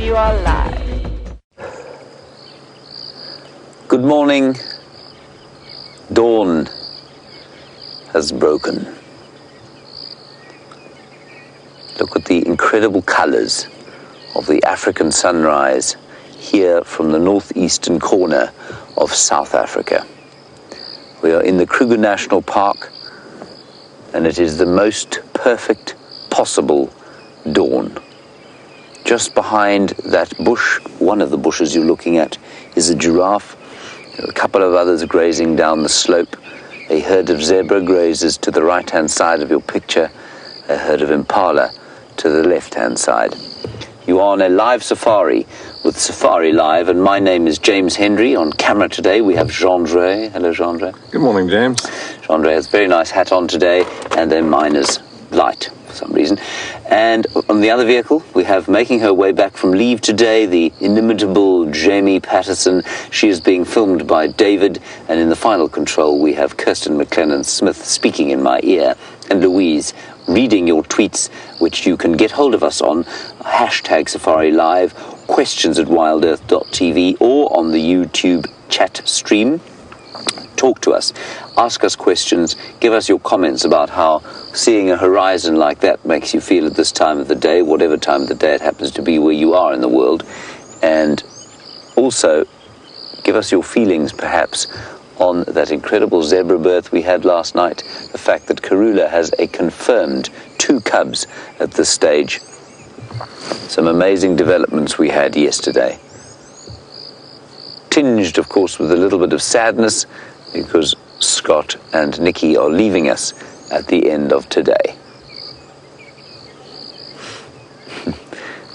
You are live. Good morning. Dawn has broken. Look at the incredible colors of the African sunrise here from the northeastern corner of South Africa. We are in the Kruger National Park, and it is the most perfect possible dawn. Just behind that bush, one of the bushes you're looking at, is a giraffe. A couple of others grazing down the slope. A herd of zebra grazes to the right-hand side of your picture. A herd of impala to the left-hand side. You are on a live safari with Safari Live, and my name is James Hendry. On camera today we have Jean-Dre. Hello, Jean-Dre. Good morning, James. Jean-Dre has a very nice hat on today and a miner's light for some reason. And on the other vehicle we have, making her way back from leave today, the inimitable Jamie Patterson. She is being filmed by David, and in the final control we have Kirsten McLennan-Smith speaking in my ear, and Louise reading your tweets, which you can get hold of us on hashtag Safari Live, questions at WildEarthTV, or on the YouTube chat stream. Talk to us, ask us questions, give us your comments about how seeing a horizon like that makes you feel at this time of the day, whatever time of the day it happens to be where you are in the world. And also give us your feelings perhaps on that incredible zebra birth we had last night, the fact that Karula has a confirmed 2 cubs at this stage. Some amazing developments we had yesterday. Tinged, of course, with a little bit of sadness because Scott and Nikki are leaving us at the end of today.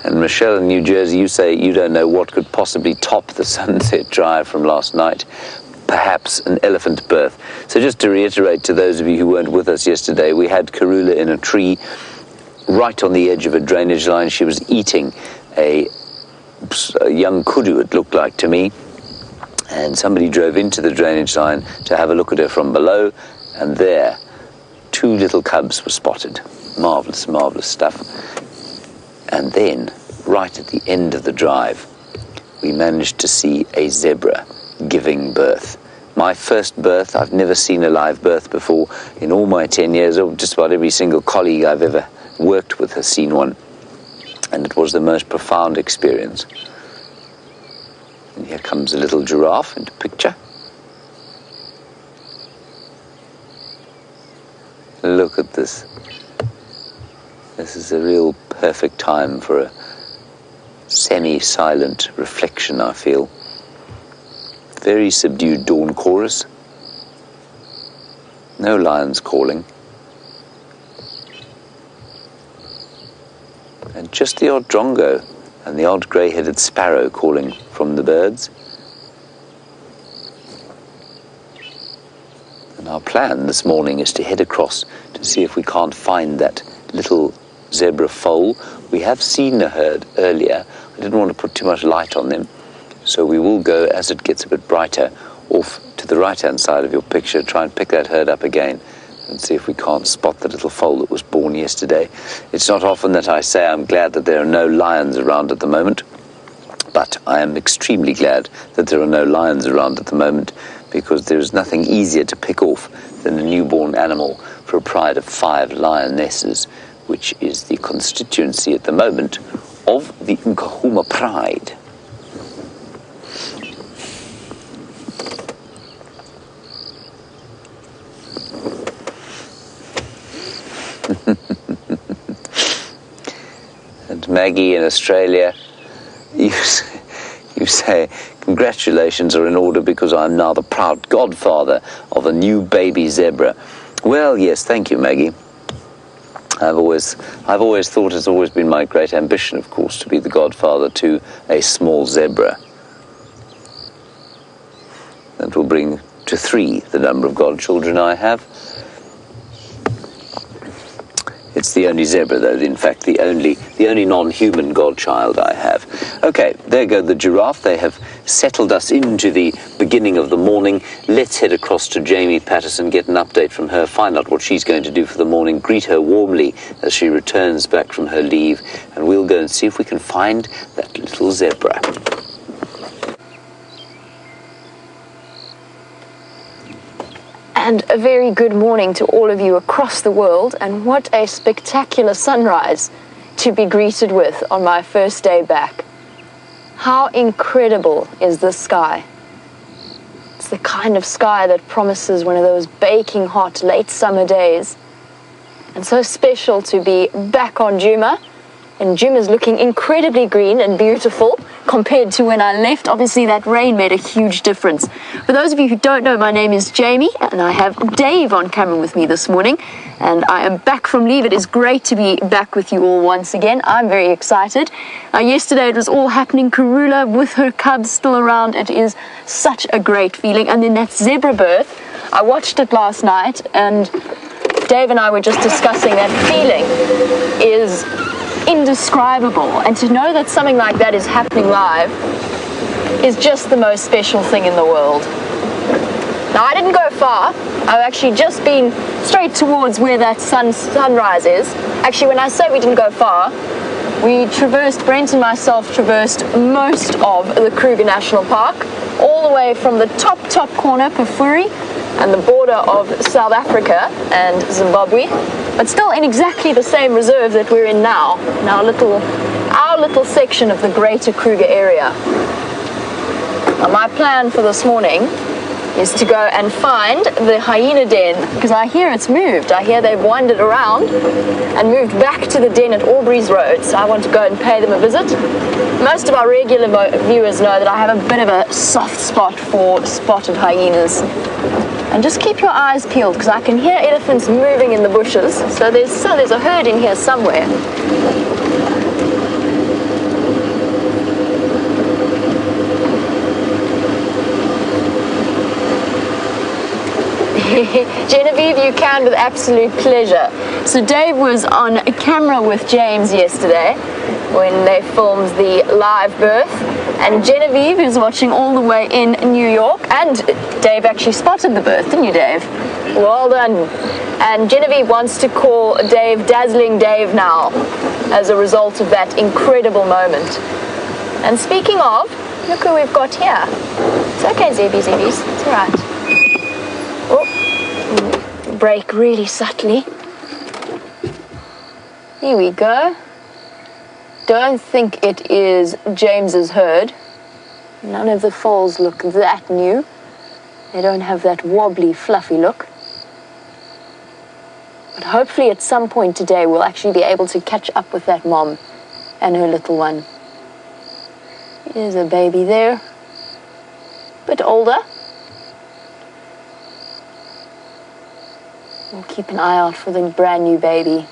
And Michelle in New Jersey, you say you don't know what could possibly top the sunset drive from last night. Perhaps an elephant birth. So just to reiterate to those of you who weren't with us yesterday, we had Karula in a tree right on the edge of a drainage line. She was eating a young kudu, it looked like to me, and somebody drove into the drainage line to have a look at her from below, and there 2 little cubs were spotted. Marvelous, marvelous stuff. And then right at the end of the drive we managed to see a zebra giving birth. My first birth. I've never seen a live birth before in all my 10 years. Just about every single colleague I've ever worked with has seen one, and it was the most profound experience. And here comes a little giraffe into picture. Look at this. This is a real perfect time for a semi-silent reflection, I feel. Very subdued dawn chorus. No lions calling. And just the odd drongo and the odd grey-headed sparrow calling from the birds. And our plan this morning is to head across to see if we can't find that little zebra foal. We have seen a herd earlier. I didn't want to put too much light on them, so we will go, as it gets a bit brighter, off to the right-hand side of your picture, try and pick that herd up again and see if we can't spot the little foal that was born yesterday. It's not often that I say I'm glad that there are no lions around at the moment, but I am extremely glad that there are no lions around at the moment, because there is nothing easier to pick off than a newborn animal for a pride of 5 lionesses, which is the constituency at the moment of the Nkahuma Pride. And Maggie in Australia, you say, congratulations are in order because I'm now the proud godfather of a new baby zebra. Well, yes, thank you, Maggie. I've always thought, it's always been my great ambition, of course, to be the godfather to a small zebra. That will bring to 3 the number of godchildren I have. It's the only zebra, though, in fact, the only non-human godchild I have. Okay, there go the giraffe. They have settled us into the beginning of the morning. Let's head across to Jamie Patterson, get an update from her, find out what she's going to do for the morning, greet her warmly as she returns back from her leave, and we'll go and see if we can find that little zebra. And a very good morning to all of you across the world, and what a spectacular sunrise to be greeted with on my first day back. How incredible is this sky? It's the kind of sky that promises one of those baking hot late summer days. And so special to be back on Djuma. And Djuma is looking incredibly green and beautiful compared to when I left. Obviously, that rain made a huge difference. For those of you who don't know, my name is Jamie, and I have Dave on camera with me this morning. And I am back from leave. It is great to be back with you all once again. I'm very excited. Yesterday, it was all happening. Karula with her cubs still around. It is such a great feeling. And then that zebra birth, I watched it last night, and Dave and I were just discussing that feeling is indescribable, and to know that something like that is happening live is just the most special thing in the world. Now, I didn't go far. I've actually just been straight towards where that sunrise is. Actually, when I say we didn't go far, Brent and myself traversed most of the Kruger National Park, all the way from the top corner, Pafuri, and the border of South Africa and Zimbabwe, but still in exactly the same reserve that we're in now, in our little section of the greater Kruger area. Now, my plan for this morning is to go and find the hyena den, because I hear it's moved. I hear they've wandered around and moved back to the den at Aubrey's Road, so I want to go and pay them a visit. Most of our regular viewers know that I have a bit of a soft spot for spotted hyenas. And just keep your eyes peeled, because I can hear elephants moving in the bushes. So there's a herd in here somewhere. Genevieve, you can with absolute pleasure. So Dave was on camera with James yesterday when they filmed the live birth, and Genevieve is watching all the way in New York, and Dave actually spotted the birth, didn't you, Dave? Well done. And Genevieve wants to call Dave Dazzling Dave now as a result of that incredible moment. And speaking of, look who we've got here. It's okay, Zebbies, it's all right. Oh, break really subtly. Here we go. Don't think it is James's herd. None of the foals look that new. They don't have that wobbly, fluffy look. But hopefully at some point today we'll actually be able to catch up with that mom and her little one. Here's a baby there. Bit older. We'll keep an eye out for the brand new baby.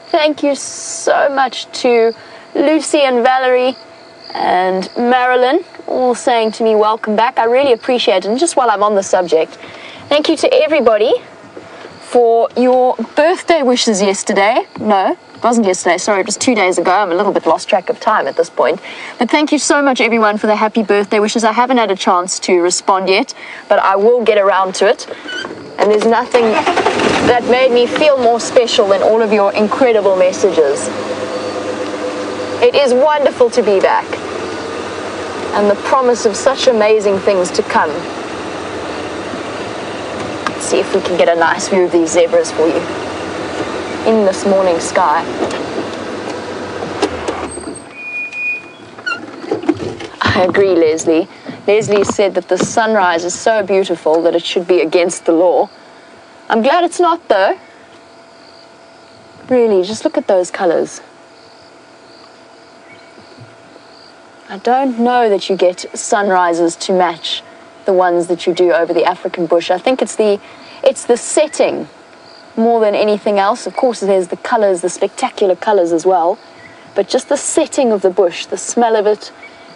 Thank you so much to Lucy and Valerie and Marilyn, all saying to me, welcome back. I really appreciate it. And just while I'm on the subject, thank you to everybody for your birthday wishes yesterday. No, it wasn't yesterday. Sorry, it was 2 days ago. I'm a little bit lost track of time at this point. But thank you so much, everyone, for the happy birthday wishes. I haven't had a chance to respond yet, but I will get around to it. And there's nothing that made me feel more special than all of your incredible messages. It is wonderful to be back, and the promise of such amazing things to come. Let's see if we can get a nice view of these zebras for you in this morning sky. I agree, Leslie. Leslie said that the sunrise is so beautiful that it should be against the law. I'm glad it's not, though. Really, just look at those colors. I don't know that you get sunrises to match the ones that you do over the African bush. I think it's the setting more than anything else. Of course, there's the colors, the spectacular colors as well, but just the setting of the bush, the smell of it,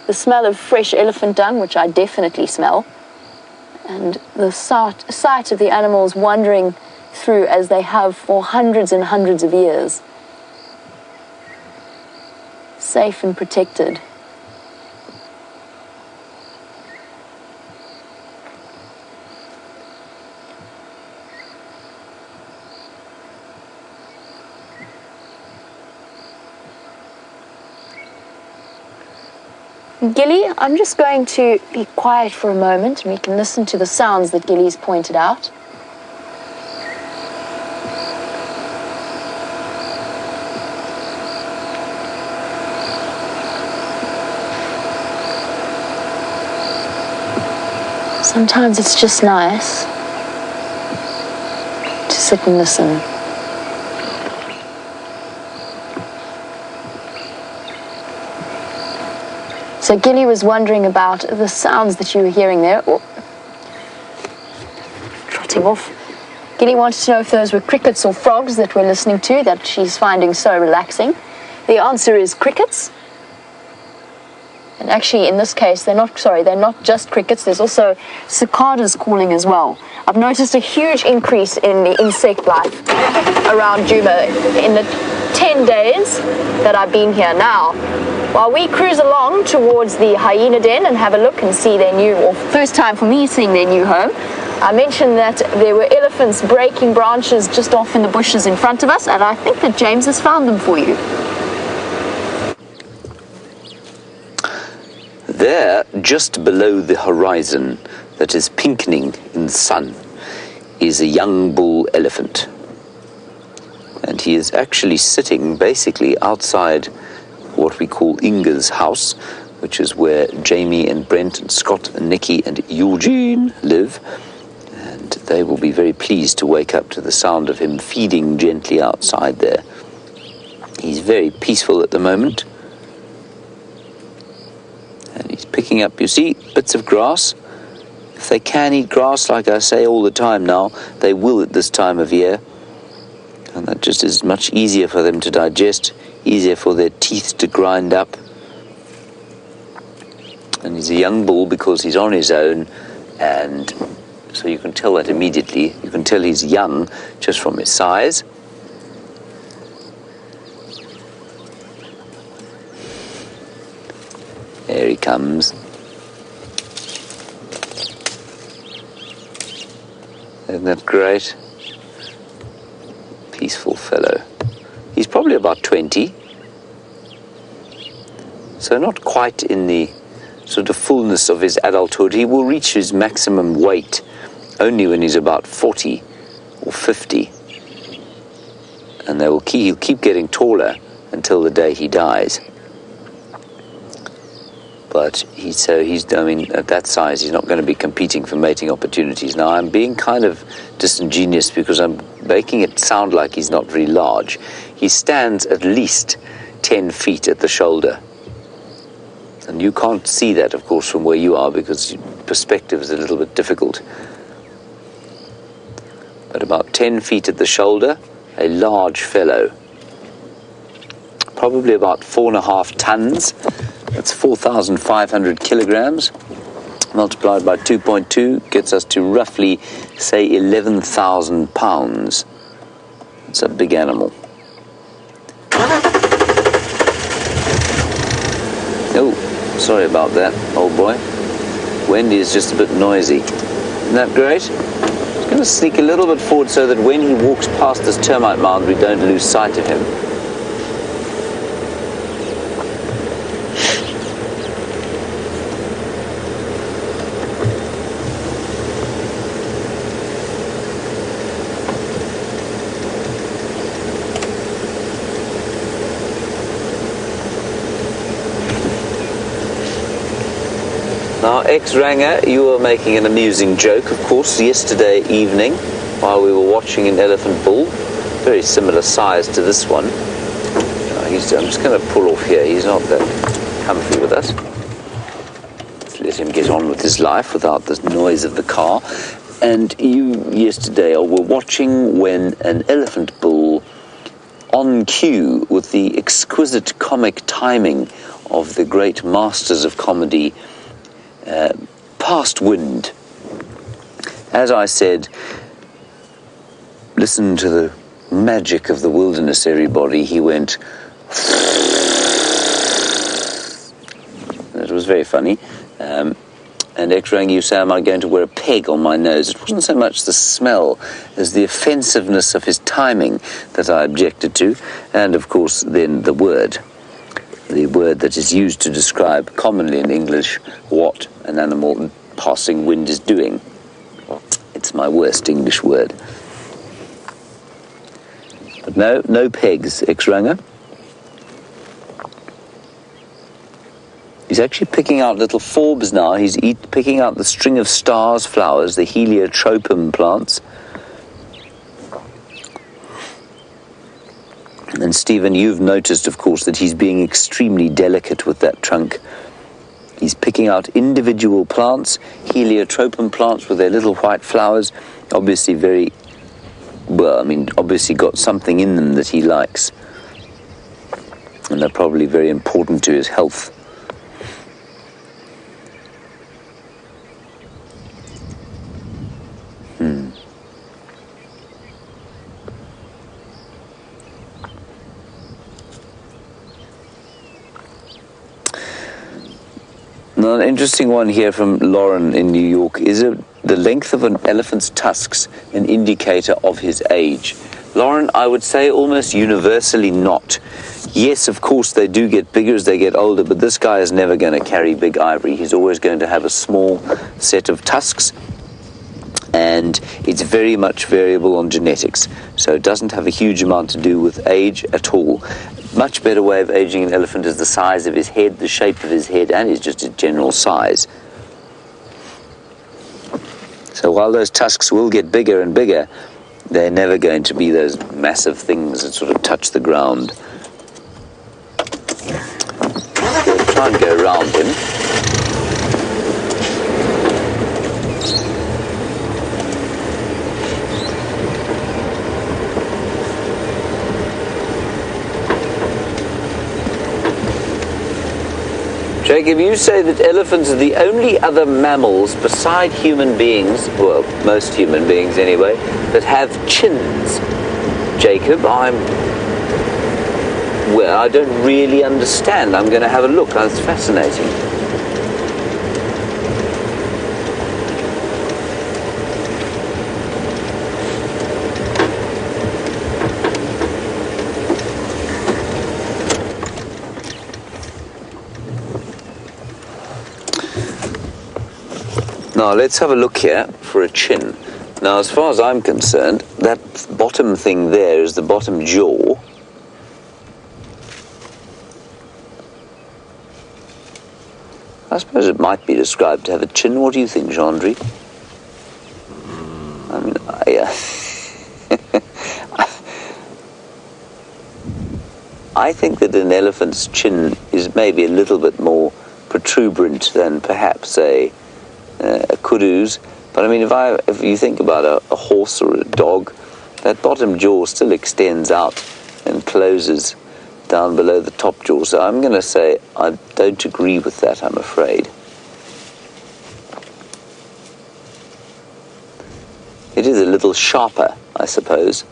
the smell of fresh elephant dung, which I definitely smell, and the sight of the animals wandering through as they have for hundreds and hundreds of years, safe and protected. Gilly, I'm just going to be quiet for a moment and we can listen to the sounds that Gilly's pointed out. Sometimes it's just nice to sit and listen. So Gilly was wondering about the sounds that you were hearing there. Oh, trotting off. Gilly wanted to know if those were crickets or frogs that we're listening to, that she's finding so relaxing. The answer is crickets. And actually, in this case, they're not just crickets. There's also cicadas calling as well. I've noticed a huge increase in the insect life around Djuma in the 10 days that I've been here now. While we cruise along towards the hyena den and have a look and see their new, or first time for me seeing their new home, I mentioned that there were elephants breaking branches just off in the bushes in front of us, and I think that James has found them for you. There, just below the horizon that is pinkening in the sun, is a young bull elephant. And he is actually sitting basically outside what we call Inga's house, which is where Jamie and Brent and Scott and Nikki and Eugene live. And they will be very pleased to wake up to the sound of him feeding gently outside there. He's very peaceful at the moment. And he's picking up, you see, bits of grass. If they can eat grass, like I say all the time now, they will at this time of year. And that just is much easier for them to digest, easier for their teeth to grind up. And he's a young bull because he's on his own, and so you can tell that immediately. You can tell he's young just from his size. There he comes. Isn't that great? Peaceful fellow. He's probably about 20. So not quite in the sort of fullness of his adulthood. He will reach his maximum weight only when he's about 40 or 50. And he'll keep getting taller until the day he dies. But at that size, he's not going to be competing for mating opportunities. Now, I'm being kind of disingenuous because I'm making it sound like he's not very large. He stands at least 10 feet at the shoulder. And you can't see that, of course, from where you are because perspective is a little bit difficult. But about 10 feet at the shoulder, a large fellow. Probably about 4.5 tons. That's 4,500 kilograms. Multiplied by 2.2 gets us to roughly, say, 11,000 pounds. It's a big animal. Oh, sorry about that, old boy. Wendy is just a bit noisy. Isn't that great? I'm going to sneak a little bit forward so that when he walks past this termite mound, we don't lose sight of him. Now, ex-Ranger, you were making an amusing joke, of course, yesterday evening while we were watching an elephant bull, very similar size to this one. I'm just going to pull off here. He's not that comfy with us. Let's let him get on with his life without the noise of the car. And you yesterday were watching when an elephant bull, on cue with the exquisite comic timing of the great masters of comedy, Past Wind. As I said, listen to the magic of the wilderness, everybody. He went... It was very funny. And X-Rang, you say, am I going to wear a peg on my nose? It wasn't so much the smell as the offensiveness of his timing that I objected to. And, of course, then the word that is used to describe commonly in English what an animal passing wind is doing. It's my worst English word. But no pegs, X-Ranger. He's actually picking out little forbs now. He's picking out the string of stars flowers, the heliotropum plants. And Stephen, you've noticed, of course, that he's being extremely delicate with that trunk. He's picking out individual plants, heliotropum plants with their little white flowers, obviously obviously got something in them that he likes. And they're probably very important to his health. Now, an interesting one here from Lauren in New York. Is the length of an elephant's tusks an indicator of his age? Lauren, I would say almost universally not. Yes, of course, they do get bigger as they get older, but this guy is never going to carry big ivory. He's always going to have a small set of tusks, and it's very much variable on genetics. So it doesn't have a huge amount to do with age at all. Much better way of aging an elephant is the size of his head, the shape of his head, and just his general size. So while those tusks will get bigger and bigger, they're never going to be those massive things that sort of touch the ground. We'll try and go around him. Jacob, you say that elephants are the only other mammals beside human beings, well, most human beings anyway, that have chins. Jacob, I don't really understand. I'm going to have a look. That's fascinating. Now, let's have a look here for a chin. Now, as far as I'm concerned, that bottom thing there is the bottom jaw. I suppose it might be described to have a chin. What do you think, Gendry? I mean, I think that an elephant's chin is maybe a little bit more protuberant than perhaps a kudu's, but I mean, if you think about a horse or a dog, that bottom jaw still extends out and closes down below the top jaw. So I'm going to say I don't agree with that, I'm afraid. It is a little sharper, I suppose,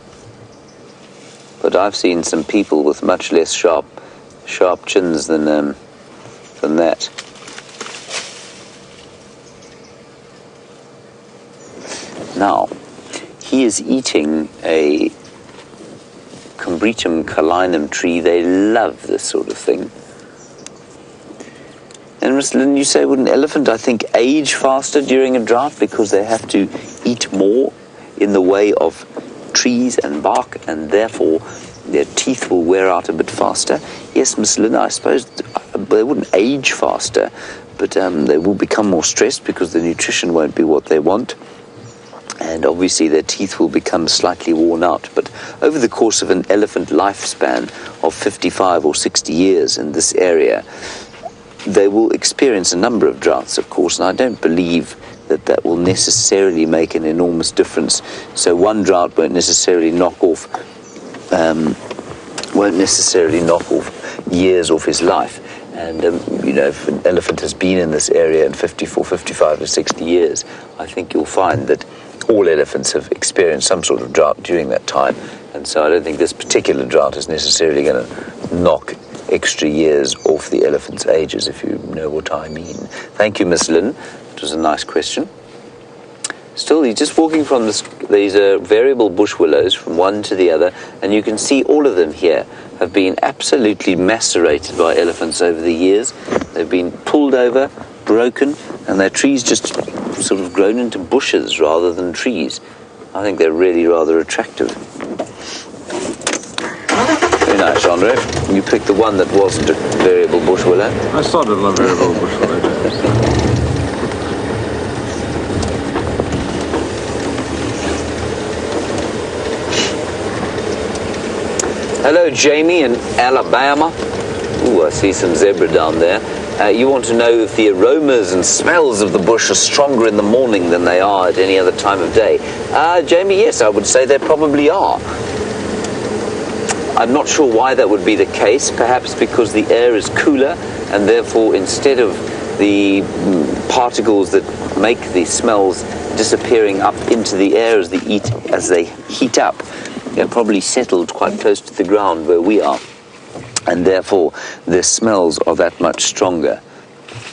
but I've seen some people with much less sharp chins than that. Now, he is eating a Combretum calinum tree. They love this sort of thing. And Miss Lynn, you say, would an elephant, I think, age faster during a drought because they have to eat more in the way of trees and bark, and therefore their teeth will wear out a bit faster? Yes, Miss Lynn, I suppose they wouldn't age faster, but they will become more stressed because the nutrition won't be what they want. And obviously their teeth will become slightly worn out. But over the course of an elephant lifespan of 55 or 60 years in this area, they will experience a number of droughts, of course, and I don't believe that will necessarily make an enormous difference. So one drought won't necessarily knock off years off his life. And, you know, if an elephant has been in this area in 55 to 60 years, I think you'll find that all elephants have experienced some sort of drought during that time. And so I don't think this particular drought is necessarily going to knock extra years off the elephant's ages, if you know what I mean. Thank you, Miss Lynn. It was a nice question. Still, he's just walking from these variable bush willows from one to the other, and you can see all of them here have been absolutely macerated by elephants over the years. They've been pulled over, broken, and their trees just sort of grown into bushes rather than trees. I think they're really rather attractive. Very nice, Andre. You picked the one that wasn't a variable bush willow. I started on a variable bush willow. Hello, Jamie in Alabama. Ooh, I see some zebra down there. You want to know if the aromas and smells of the bush are stronger in the morning than they are at any other time of day. Jamie, yes, I would say they probably are. I'm not sure why that would be the case. Perhaps because the air is cooler, and therefore instead of the particles that make the smells disappearing up into the air as they heat up, they're probably settled quite close to the ground where we are, and therefore their smells are that much stronger.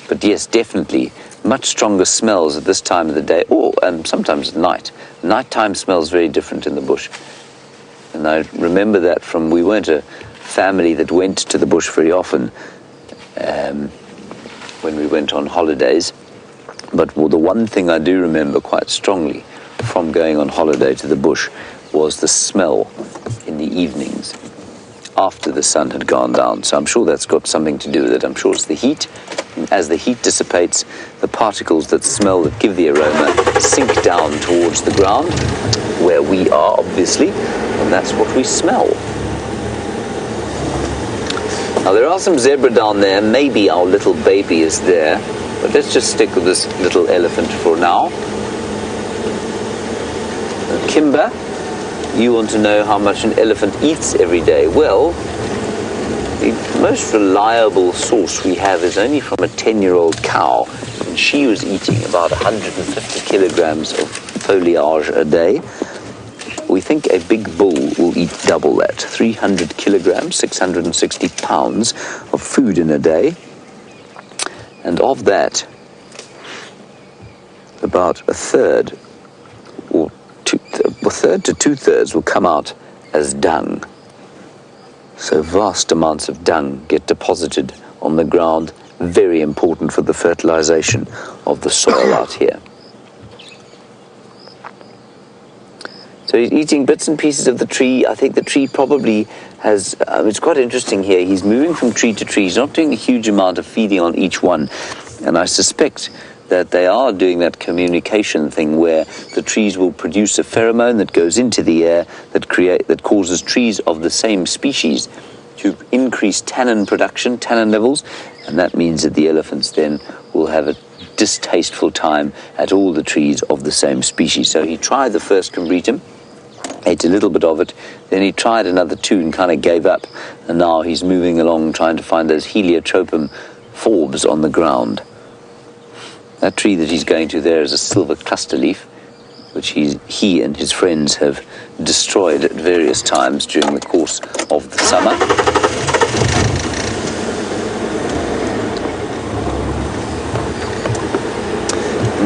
But yes, definitely much stronger smells at this time of the day, or sometimes at night. Nighttime smells very different in the bush. And I remember that we weren't a family that went to the bush very often when we went on holidays. But the one thing I do remember quite strongly from going on holiday to the bush was the smell in the evenings after the sun had gone down. So I'm sure that's got something to do with it. I'm sure it's the heat. And as the heat dissipates, the particles that give the aroma sink down towards the ground, where we are, obviously, and that's what we smell. Now, there are some zebra down there. Maybe our little baby is there, but let's just stick with this little elephant for now. And Kimber, you want to know how much an elephant eats every day. Well, the most reliable source we have is only from a 10-year-old cow, and she was eating about 150 kilograms of foliage a day. We think a big bull will eat double that, 300 kilograms, 660 pounds of food in a day. And of that, about a third to two-thirds will come out as dung. So vast amounts of dung get deposited on the ground, very important for the fertilization of the soil out here. So he's eating bits and pieces of the tree. I think the tree probably has, it's quite interesting here, he's moving from tree to tree. He's not doing a huge amount of feeding on each one. And I suspect that they are doing that communication thing where the trees will produce a pheromone that goes into the air that causes trees of the same species to increase tannin production, tannin levels, and that means that the elephants then will have a distasteful time at all the trees of the same species. So he tried the first combretum, ate a little bit of it, then he tried another two and kind of gave up, and now he's moving along trying to find those Heliotropum forbs on the ground. That tree that he's going to there is a silver cluster leaf, which he and his friends have destroyed at various times during the course of the summer.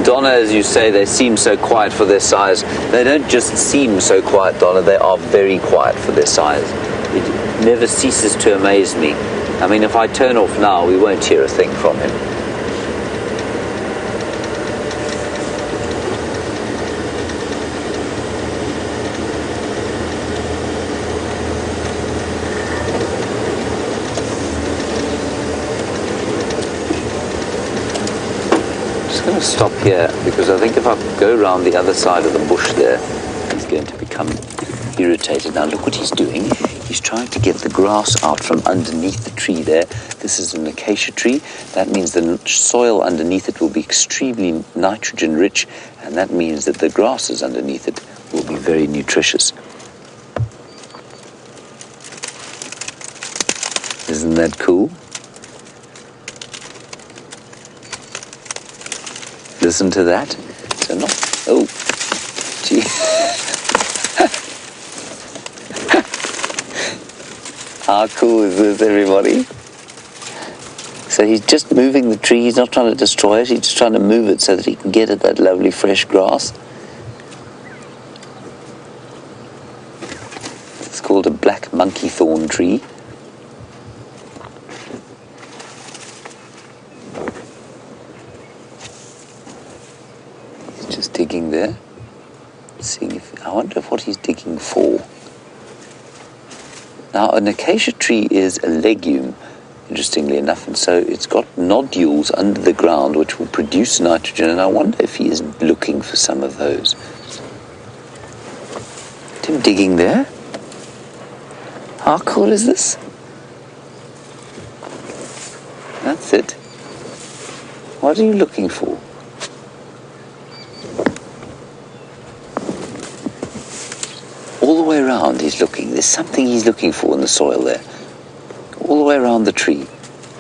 Donna, as you say, they seem so quiet for their size. They don't just seem so quiet, Donna, they are very quiet for their size. It never ceases to amaze me. I mean, if I turn off now, we won't hear a thing from him. Stop here because I think if I go around the other side of the bush there, he's going to become irritated. Now look what he's doing. He's trying to get the grass out from underneath the tree there. This is an acacia tree. That means the soil underneath it will be extremely nitrogen rich, and that means that the grasses underneath it will be very nutritious. Isn't that cool? Listen to that. So not... Oh, gee. How cool is this, everybody? So he's just moving the tree. He's not trying to destroy it. He's just trying to move it so that he can get at that lovely fresh grass. It's called a black monkey thorn tree. He's just digging there. Seeing if, I wonder what he's digging for. Now, an acacia tree is a legume, interestingly enough, and so it's got nodules under the ground which will produce nitrogen, and I wonder if he is looking for some of those. Is him digging there? How cool is this? That's it. What are you looking for? All the way around he's looking. There's something he's looking for in the soil there. All the way around the tree.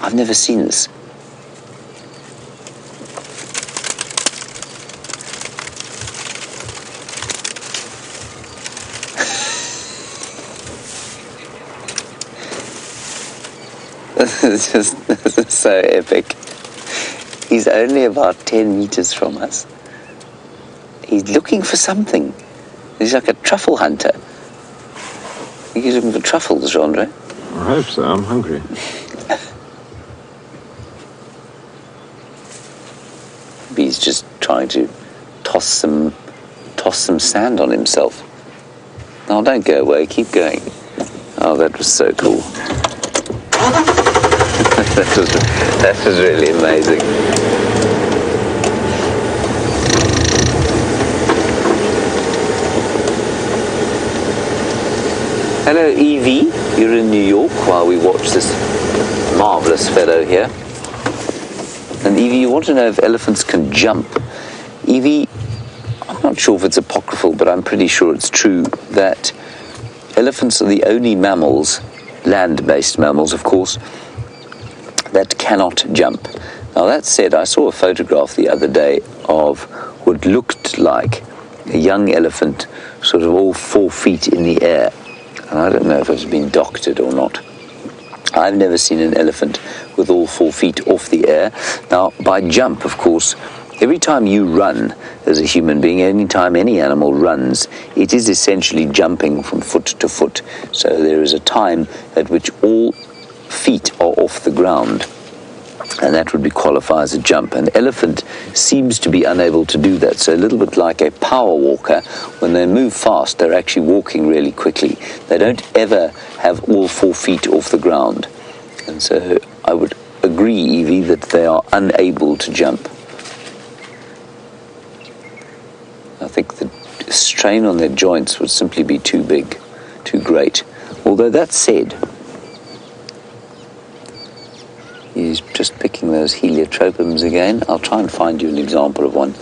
I've never seen this. This is so epic. He's only about 10 meters from us. He's looking for something. He's like a truffle hunter. I think he's looking for truffles, Andre. I hope so. I'm hungry. Maybe he's just trying to toss some sand on himself. No, don't go away. Keep going. Oh, that was so cool. that was really amazing. Hello, Evie. You're in New York while we watch this marvelous fellow here. And Evie, you want to know if elephants can jump. Evie, I'm not sure if it's apocryphal, but I'm pretty sure it's true that elephants are the only mammals, land-based mammals, of course, that cannot jump. Now, that said, I saw a photograph the other day of what looked like a young elephant, sort of all 4 feet in the air. And I don't know if it's been doctored or not. I've never seen an elephant with all 4 feet off the air. Now, by jump, of course, every time you run as a human being, any time any animal runs, it is essentially jumping from foot to foot. So there is a time at which all feet are off the ground, and that would be qualified as a jump. An elephant seems to be unable to do that. So a little bit like a power walker, when they move fast, they're actually walking really quickly. They don't ever have all 4 feet off the ground. And so I would agree, Evie, that they are unable to jump. I think the strain on their joints would simply be too big, too great. Although that said, he's just picking those heliotropums again. I'll try and find you an example of one.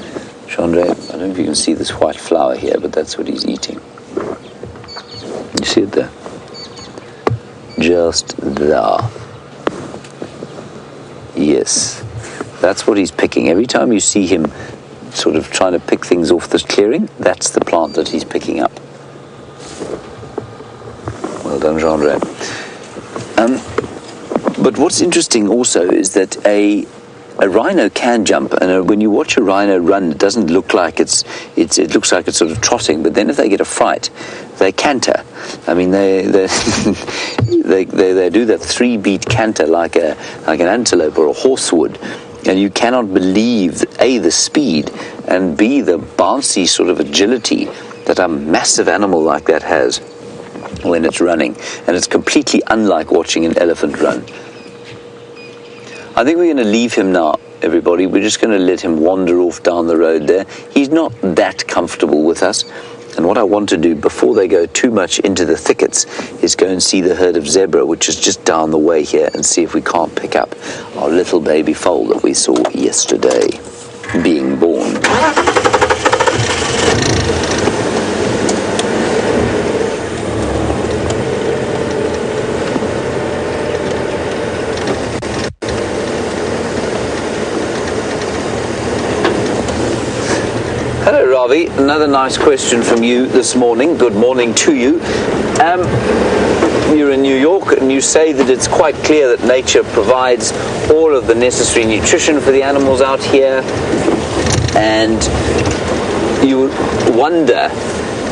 Chandra, I don't know if you can see this white flower here, but that's what he's eating. You see it there? Just there. Yes. That's what he's picking. Every time you see him sort of trying to pick things off this clearing, that's the plant that he's picking up. Well done, Chandra. But what's interesting also is that a rhino can jump, and when you watch a rhino run, it doesn't look like it looks like it's sort of trotting. But then if they get a fright, they canter. I mean, they do that 3-beat canter like an antelope or a horse would, and you cannot believe A, the speed, and B, the bouncy sort of agility that a massive animal like that has when it's running. And it's completely unlike watching an elephant run. I think we're going to leave him now, everybody. We're just going to let him wander off down the road there. He's not that comfortable with us. And what I want to do before they go too much into the thickets is go and see the herd of zebra, which is just down the way here, and see if we can't pick up our little baby foal that we saw yesterday being born. Hello, Ravi. Another nice question from you this morning. Good morning to you. You're in New York, and you say that it's quite clear that nature provides all of the necessary nutrition for the animals out here, and you wonder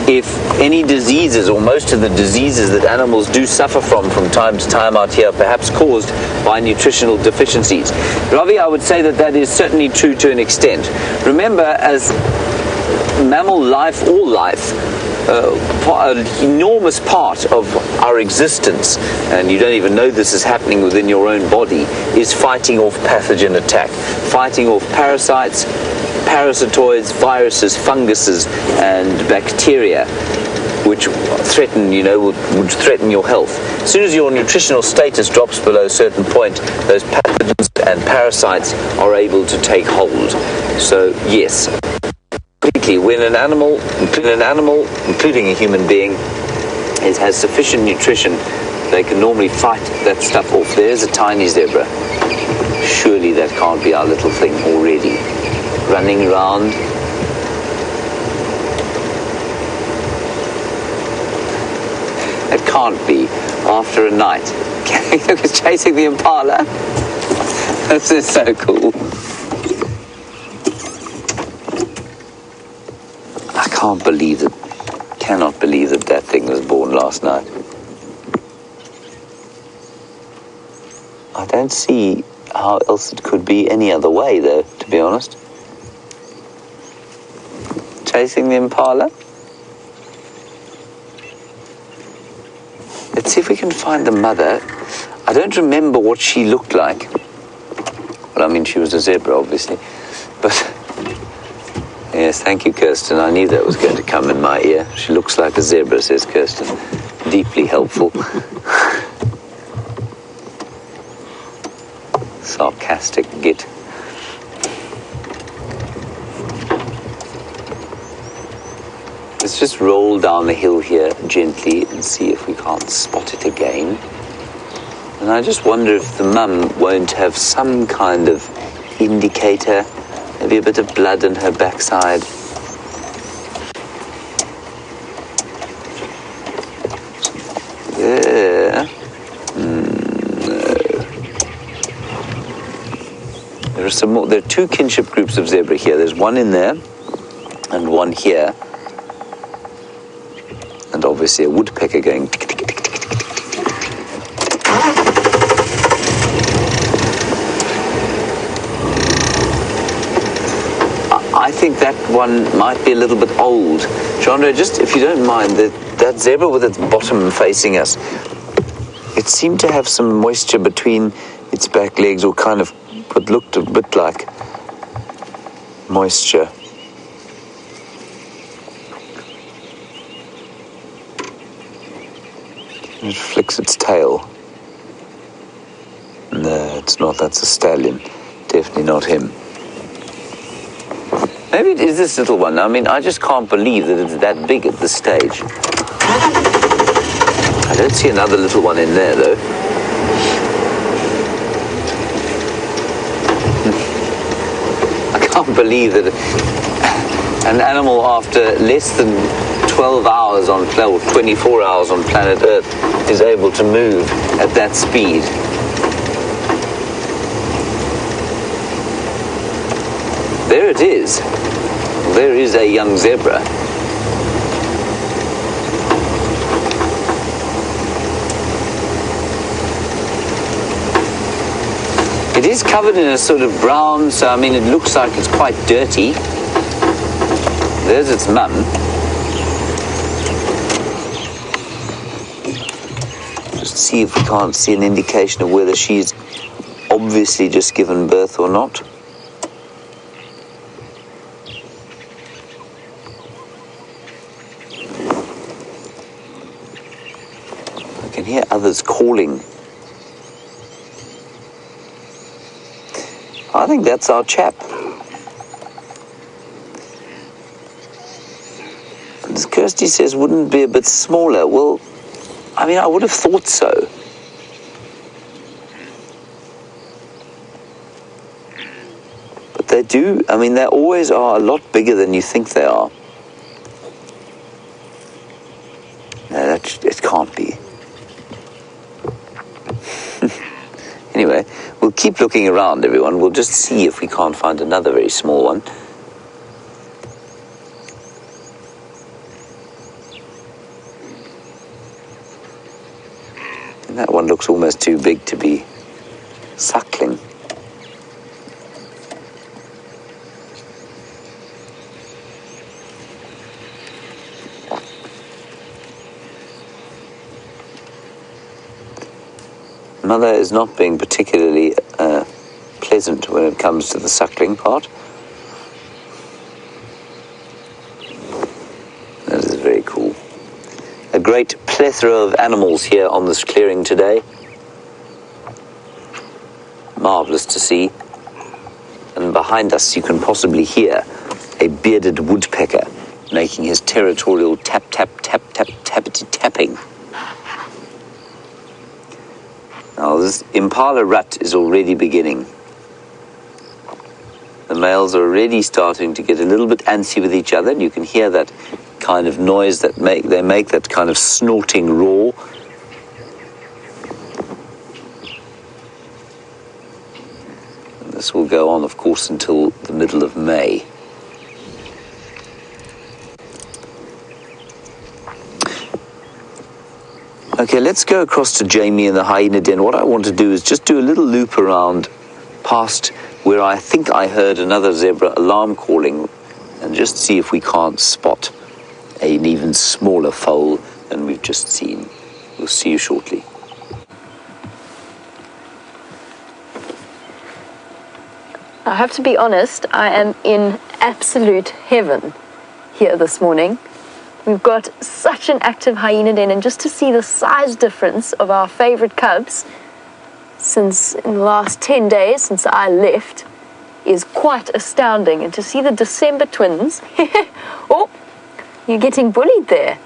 if any diseases, or most of the diseases that animals do suffer from time to time out here, perhaps caused by nutritional deficiencies. Ravi, I would say that that is certainly true to an extent. Remember, as mammal life, all life, an enormous part of our existence, and you don't even know this is happening within your own body, is fighting off pathogen attack, fighting off parasites, parasitoids, viruses, funguses, and bacteria, which threaten, would threaten your health. As soon as your nutritional status drops below a certain point, those pathogens and parasites are able to take hold. So yes, completely, when an animal, including a human being, has sufficient nutrition, they can normally fight that stuff off. There's a tiny zebra. Surely that can't be our little thing already, running around. It can't be after a night. Look, it's chasing the impala. This is so cool. Cannot believe that thing was born last night. I don't see how else it could be any other way, though, to be honest. Chasing the impala. Let's see if we can find the mother. I don't remember what she looked like. Well, I mean, she was a zebra, obviously. But yes, thank you, Kirsten. I knew that was going to come in my ear. She looks like a zebra, says Kirsten. Deeply helpful. Sarcastic git. Let's just roll down the hill here gently and see if we can't spot it again. And I just wonder if the mum won't have some kind of indicator, maybe a bit of blood on her backside. Yeah. No. There are some more. There are two kinship groups of zebra here. There's one in there and one here. And obviously a woodpecker going tick, tick, tick, tick, tick, tick. I think that one might be a little bit old. Chandra, just if you don't mind, that zebra with its bottom facing us, it seemed to have some moisture between its back legs, or kind of what looked a bit like moisture. It flicks its tail. No, it's not. That's a stallion. Definitely not him. Maybe it is this little one. I mean, I just can't believe that it's that big at this stage. I don't see another little one in there, though. I can't believe that an animal after less than 12 hours on planet, or 24 hours on planet Earth, is able to move at that speed. There it is. There is a young zebra. It is covered in a sort of brown, so I mean it looks like it's quite dirty. There's its mum. Just see if we can't see an indication of whether she's obviously just given birth or not. I can hear others calling. I think that's our chap. As Kirsty says, wouldn't it be a bit smaller? Well, I mean, I would have thought so. But they do, I mean, they always are a lot bigger than you think they are. No, it can't be. Anyway, we'll keep looking around, everyone. We'll just see if we can't find another very small one. And that one looks almost too big to be suckling. Mother is not being particularly pleasant when it comes to the suckling part. That is very cool. A great plethora of animals here on this clearing today. Marvelous to see. And behind us you can possibly hear a bearded woodpecker making his territorial tap, tap, tap, tap, tappity tapping. Now this impala rut is already beginning. The males are already starting to get a little bit antsy with each other, and you can hear that kind of noise that they make, that kind of snorting roar. And this will go on, of course, until the middle of May. Okay, let's go across to Jamie and the hyena den. What I want to do is just do a little loop around past where I think I heard another zebra alarm calling, and just see if we can't spot an even smaller foal than we've just seen. We'll see you shortly. I have to be honest, I am in absolute heaven here this morning. We've got such an active hyena den, and just to see the size difference of our favorite cubs since in the last 10 days since I left is quite astounding. And to see the December twins, oh, you're getting bullied there.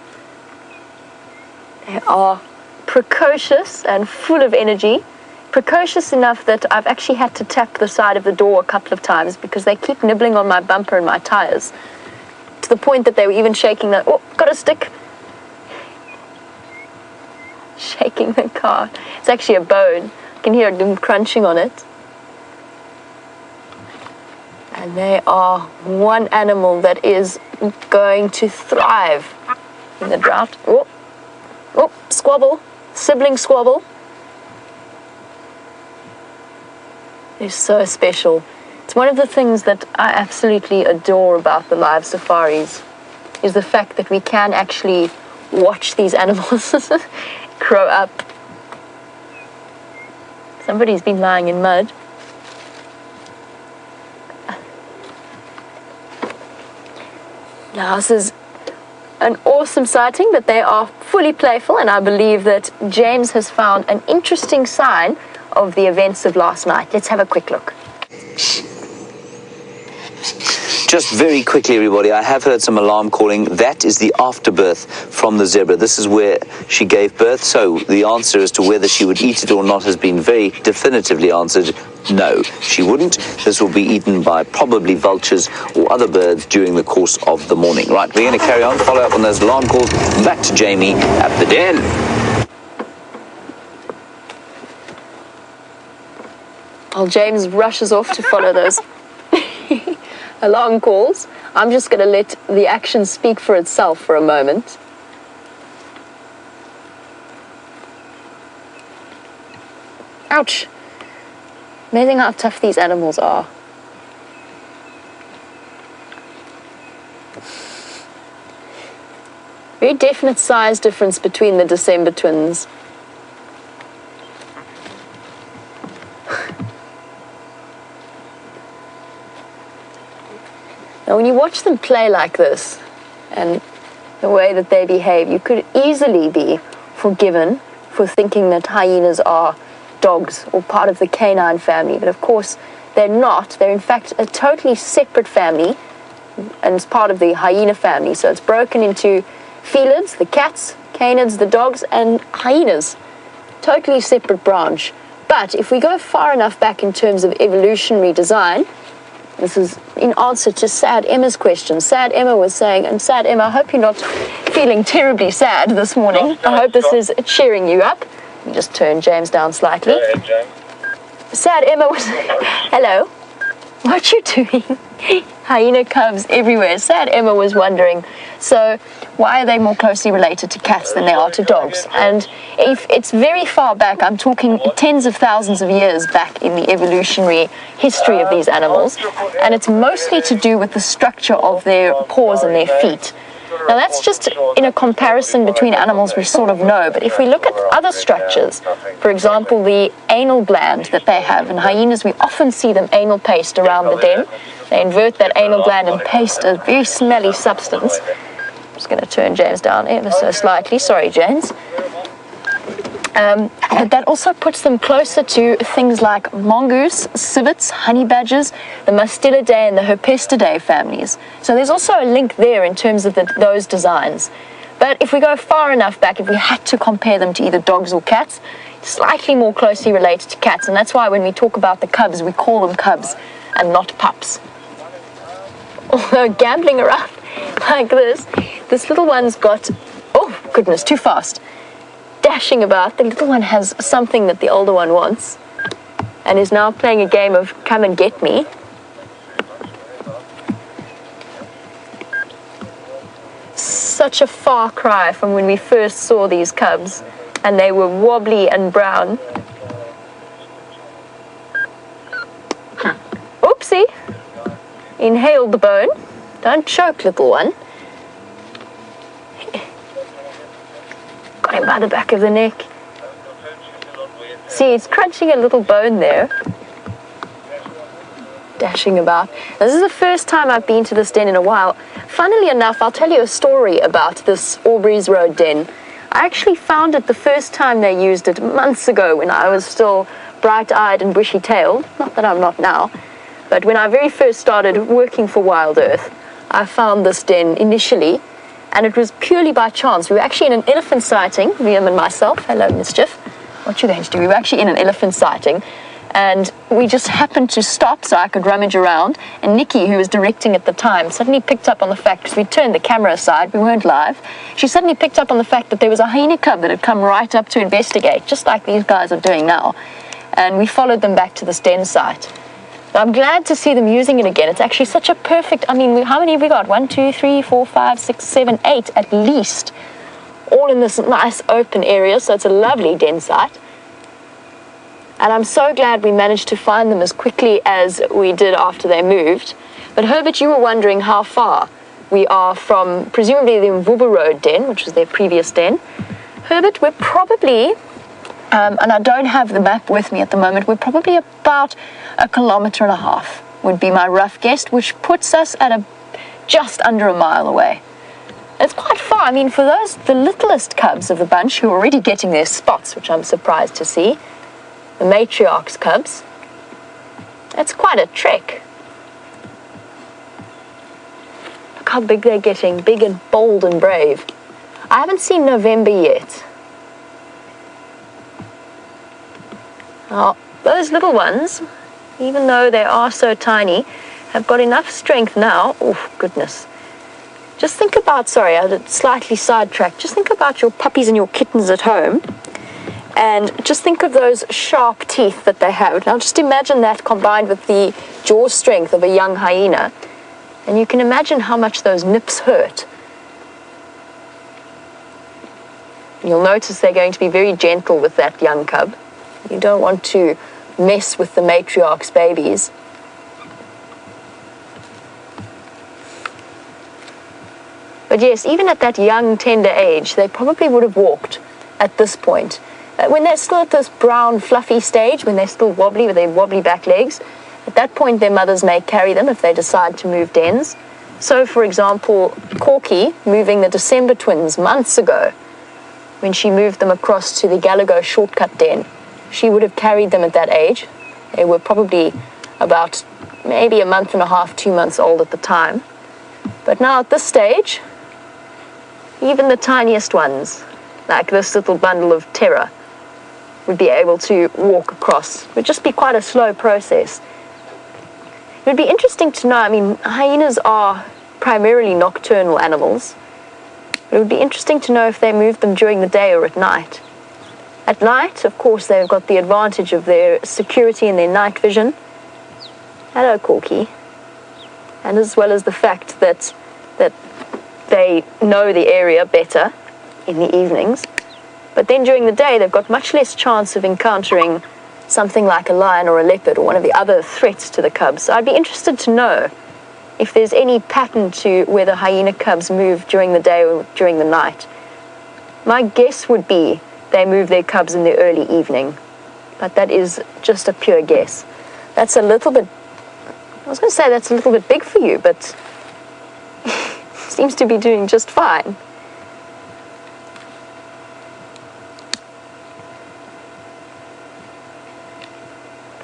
They are precocious and full of energy. Precocious enough that I've actually had to tap the side of the door a couple of times because they keep nibbling on my bumper and my tires, to the point that they were even shaking the, oh, got a stick. Shaking the car. It's actually a bone. I can hear them crunching on it. And they are one animal that is going to thrive in the drought. Oh, oh, squabble, sibling squabble. They're so special. It's one of the things that I absolutely adore about the live safaris, is the fact that we can actually watch these animals grow up. Somebody's been lying in mud. Now, this is an awesome sighting, but they are fully playful, and I believe that James has found an interesting sign of the events of last night. Let's have a quick look. Just very quickly, everybody, I have heard some alarm calling. That is the afterbirth from the zebra. This is where she gave birth, so the answer as to whether she would eat it or not has been very definitively answered. No, she wouldn't. This will be eaten by probably vultures or other birds during the course of the morning. Right, we're going to carry on, follow up on those alarm calls. Back to Jamie at the den. While James rushes off to follow those alarm calls, I'm just going to let the action speak for itself for a moment. Ouch! Amazing how tough these animals are. Very definite size difference between the December twins. Now, when you watch them play like this, and the way that they behave, you could easily be forgiven for thinking that hyenas are dogs or part of the canine family. But of course, they're not. They're in fact a totally separate family, and it's part of the hyena family. So it's broken into felids, the cats, canids, the dogs, and hyenas. Totally separate branch. But if we go far enough back in terms of evolutionary design, This is in answer to Sad Emma's question. Sad Emma was saying, and Sad Emma, I hope you're not feeling terribly sad this morning. I hope this is cheering you up. Let me just turn James down slightly. Go ahead, James. Sad Emma was, hello, what you doing? Hyena cubs everywhere. Sad Emma was wondering, so why are they more closely related to cats than they are to dogs? And if it's very far back, I'm talking tens of thousands of years back in the evolutionary history of these animals, and it's mostly to do with the structure of their paws and their feet. Now that's just in a comparison between animals we sort of know, but if we look at other structures, for example the anal gland that they have, in hyenas we often see them anal paste around the den. They invert that anal gland and paste a very smelly substance. I'm just going to turn James down ever so slightly, sorry James. But that also puts them closer to things like mongoose, civets, honey badgers, the Mustelidae and the Herpestidae families. So there's also a link there in terms of those designs. But if we go far enough back, if we had to compare them to either dogs or cats, slightly more closely related to cats. And that's why when we talk about the cubs, we call them cubs and not pups. Although gambling around like this little one's got, oh goodness, too fast. Dashing about. The little one has something that the older one wants and is now playing a game of come and get me. Such a far cry from when we first saw these cubs, and they were wobbly and brown. Oopsie! Inhaled the bone. Don't choke, little one. Got him by the back of the neck. See, it's crunching a little bone there. Dashing about. This is the first time I've been to this den in a while. Funnily enough, I'll tell you a story about this Aubrey's Road den. I actually found it the first time they used it months ago when I was still bright-eyed and bushy-tailed. Not that I'm not now. But when I very first started working for Wild Earth, I found this den initially. And it was purely by chance. We were actually in an elephant sighting, Liam and myself. Hello, Mischief. What you going to do? We were actually in an elephant sighting. And we just happened to stop so I could rummage around. And Nikki, who was directing at the time, suddenly picked up on the fact, because we turned the camera aside, we weren't live. She suddenly picked up on the fact that there was a hyena cub that had come right up to investigate, just like these guys are doing now. And we followed them back to this den site. I'm glad to see them using it again. It's actually such a perfect, I mean, how many have we got? 1, 2, 3, 4, 5, 6, 7, 8 at least. All in this nice open area, so it's a lovely den site. And I'm so glad we managed to find them as quickly as we did after they moved. But Herbert, you were wondering how far we are from, presumably the Mvubu Road den, which was their previous den. Herbert, we're probably... and I don't have the map with me at the moment, we're probably about 1.5 kilometers would be my rough guess, which puts us at just under a mile away. It's quite far. I mean, for the littlest cubs of the bunch who are already getting their spots, which I'm surprised to see, the matriarch's cubs, that's quite a trek. Look how big they're getting, big and bold and brave. I haven't seen November yet. Oh, those little ones, even though they are so tiny, have got enough strength now. Oh, goodness. Just think about, sorry, I did slightly sidetracked. Just think about your puppies and your kittens at home. And just think of those sharp teeth that they have. Now just imagine that combined with the jaw strength of a young hyena. And you can imagine how much those nips hurt. You'll notice they're going to be very gentle with that young cub. You don't want to mess with the matriarch's babies. But yes, even at that young, tender age, they probably would have walked at this point. When they're still at this brown, fluffy stage, when they're still wobbly with their wobbly back legs, at that point their mothers may carry them if they decide to move dens. So, for example, Corky moving the December twins months ago, when she moved them across to the Galago shortcut den, she would have carried them at that age. They were probably about maybe 1.5 months, 2 months old at the time. But now at this stage, even the tiniest ones, like this little bundle of terror, would be able to walk across. It would just be quite a slow process. It would be interesting to know, I mean, hyenas are primarily nocturnal animals. It would be interesting to know if they move them during the day or at night. At night, of course, they've got the advantage of their security and their night vision. Hello, Corky. And as well as the fact that they know the area better in the evenings. But then during the day, they've got much less chance of encountering something like a lion or a leopard or one of the other threats to the cubs. So I'd be interested to know if there's any pattern to whether hyena cubs move during the day or during the night. My guess would be they move their cubs in the early evening, but that is just a pure guess. That's a little bit, I was going to say that's a little bit big for you, but seems to be doing just fine.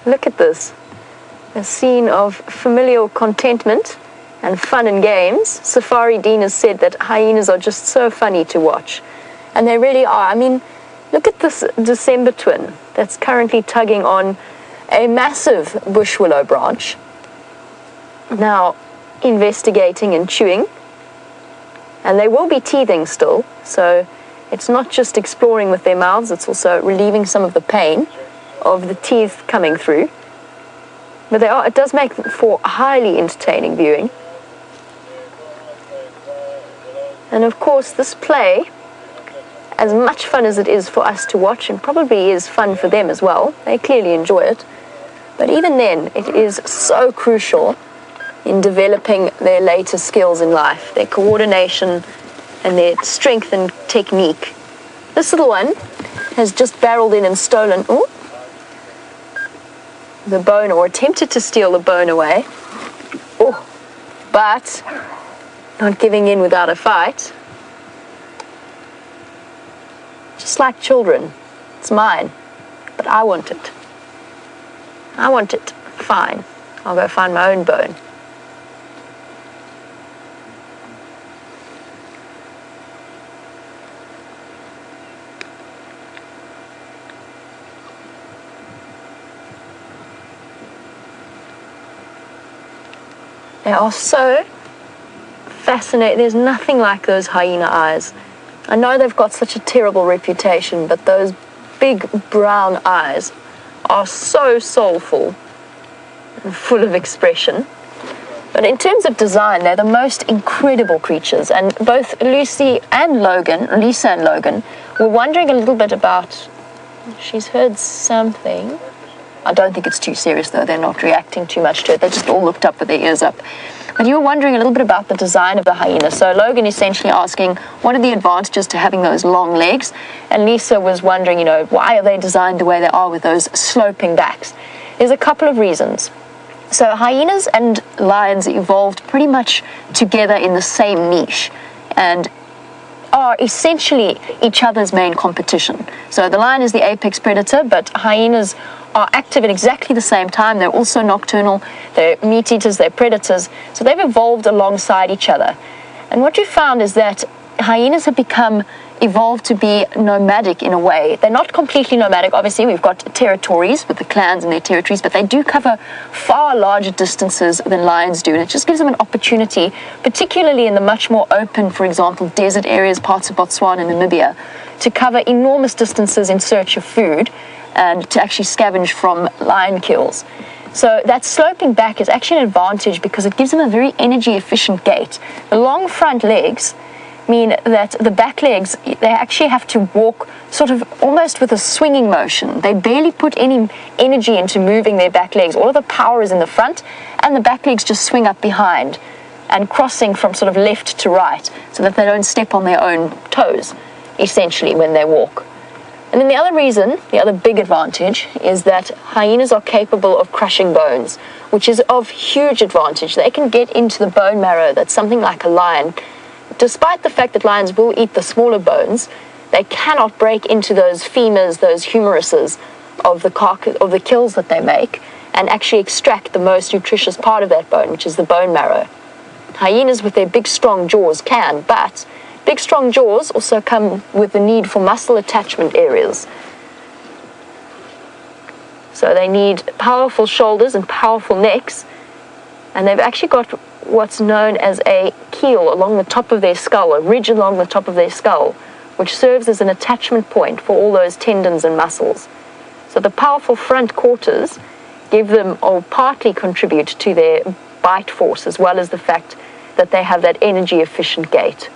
Look at this, a scene of familial contentment and fun and games. Safari Dean has said that hyenas are just so funny to watch, and they really are. I mean, look at this December twin that's currently tugging on a massive bush willow branch, now investigating and chewing, and they will be teething still, so it's not just exploring with their mouths, it's also relieving some of the pain of the teeth coming through. But it does make for highly entertaining viewing. And of course, this play, as much fun as it is for us to watch, and probably is fun for them as well, they clearly enjoy it, but even then, it is so crucial in developing their later skills in life, their coordination and their strength and technique. This little one has just barreled in and stolen the bone, or attempted to steal the bone away. But not giving in without a fight. Just like children, it's mine, but I want it. I want it. Fine, I'll go find my own bone. They are so fascinating. There's nothing like those hyena eyes. I know they've got such a terrible reputation, but those big brown eyes are so soulful and full of expression. But in terms of design, they're the most incredible creatures. And both Lisa and Logan were wondering a little bit about, she's heard something. I don't think it's too serious, though. They're not reacting too much to it. They just all looked up with their ears up. But you were wondering a little bit about the design of the hyena. So Logan essentially asking, what are the advantages to having those long legs? And Lisa was wondering, why are they designed the way they are with those sloping backs? There's a couple of reasons. So hyenas and lions evolved pretty much together in the same niche and are essentially each other's main competition. So the lion is the apex predator, but hyenas are active at exactly the same time. They're also nocturnal, they're meat eaters, they're predators. So they've evolved alongside each other. And what you found is that hyenas have evolved to be nomadic in a way. They're not completely nomadic. Obviously, we've got territories with the clans and their territories, but they do cover far larger distances than lions do. And it just gives them an opportunity, particularly in the much more open, for example, desert areas, parts of Botswana and Namibia, to cover enormous distances in search of food and to actually scavenge from lion kills. So that sloping back is actually an advantage because it gives them a very energy efficient gait. The long front legs mean that the back legs, they actually have to walk sort of almost with a swinging motion. They barely put any energy into moving their back legs. All of the power is in the front, and the back legs just swing up behind and crossing from sort of left to right so that they don't step on their own toes, essentially, when they walk. And then the other reason, the other big advantage, is that hyenas are capable of crushing bones, which is of huge advantage. They can get into the bone marrow that's something like a lion. Despite the fact that lions will eat the smaller bones, they cannot break into those femurs, those humeruses of the kills that they make, and actually extract the most nutritious part of that bone, which is the bone marrow. Hyenas with their big strong jaws can, but big strong jaws also come with the need for muscle attachment areas. So they need powerful shoulders and powerful necks And they've actually got what's known as a keel along the top of their skull, a ridge along the top of their skull, which serves as an attachment point for all those tendons and muscles. So the powerful front quarters give them, or partly contribute to their bite force, as well as the fact that they have that energy efficient gait.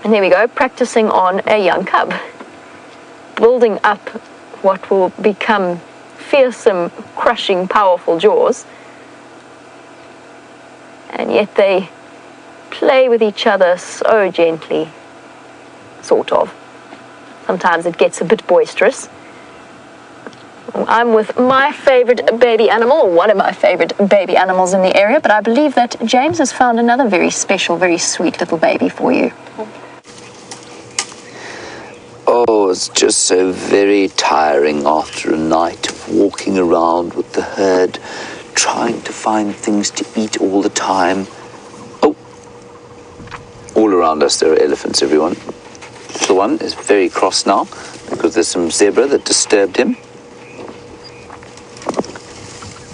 And there we go, practicing on a young cub, building up what will become fearsome, crushing, powerful jaws. And yet they play with each other so gently, sort of. Sometimes it gets a bit boisterous. I'm with my favorite baby animal, or one of my favorite baby animals in the area, but I believe that James has found another very special, very sweet little baby for you. Oh, it's just so very tiring after a night of walking around with the herd, trying to find things to eat all the time. Oh, all around us there are elephants, everyone. The one is very cross now because there's some zebra that disturbed him.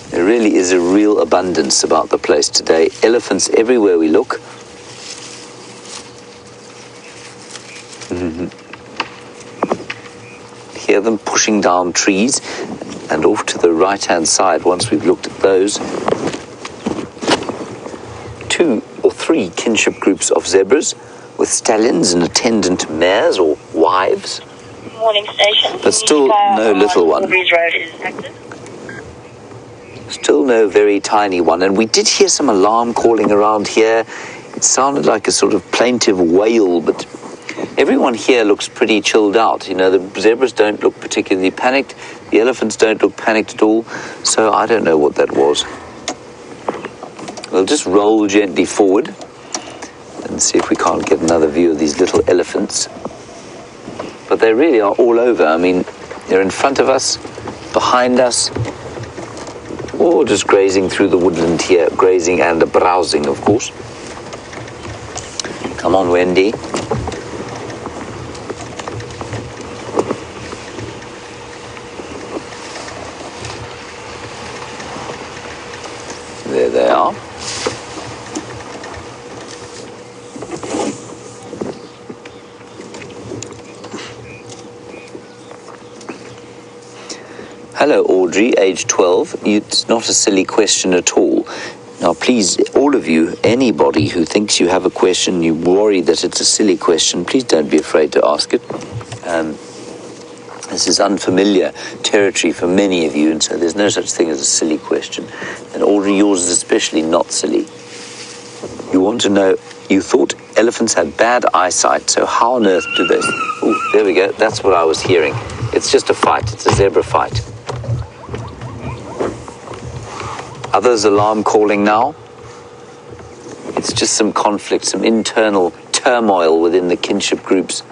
There really is a real abundance about the place today. Elephants everywhere we look. Hear them pushing down trees, and off to the right-hand side, once we've looked at those, 2 or 3 kinship groups of zebras with stallions and attendant mares or wives. Morning station. But still no little one. Road is active. Still no very tiny one, and we did hear some alarm calling around here. It sounded like a sort of plaintive wail, but everyone here looks pretty chilled out. You know, the zebras don't look particularly panicked, the elephants don't look panicked at all, so I don't know what that was. We'll just roll gently forward and see if we can't get another view of these little elephants. But they really are all over. I mean, they're in front of us, behind us, or just grazing through the woodland here, grazing and browsing, of course. Come on, Wendy. There they are. Hello, Audrey, age 12. It's not a silly question at all. Now, please, all of you, anybody who thinks you have a question, you worry that it's a silly question, please don't be afraid to ask it. This is unfamiliar territory for many of you, and so there's no such thing as a silly question. And Audrey, yours is especially not silly. You want to know, you thought elephants had bad eyesight, so how on earth do they... Oh, there we go, that's what I was hearing. It's just a fight, it's a zebra fight. Others alarm calling now. It's just some conflict, some internal turmoil within the kinship groups.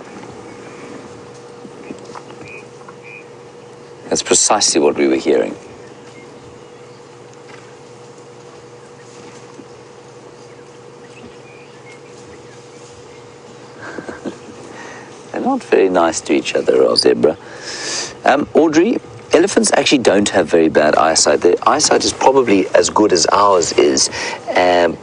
That's precisely what we were hearing. They're not very nice to each other, our zebra. Audrey, elephants actually don't have very bad eyesight. Their eyesight is probably as good as ours is.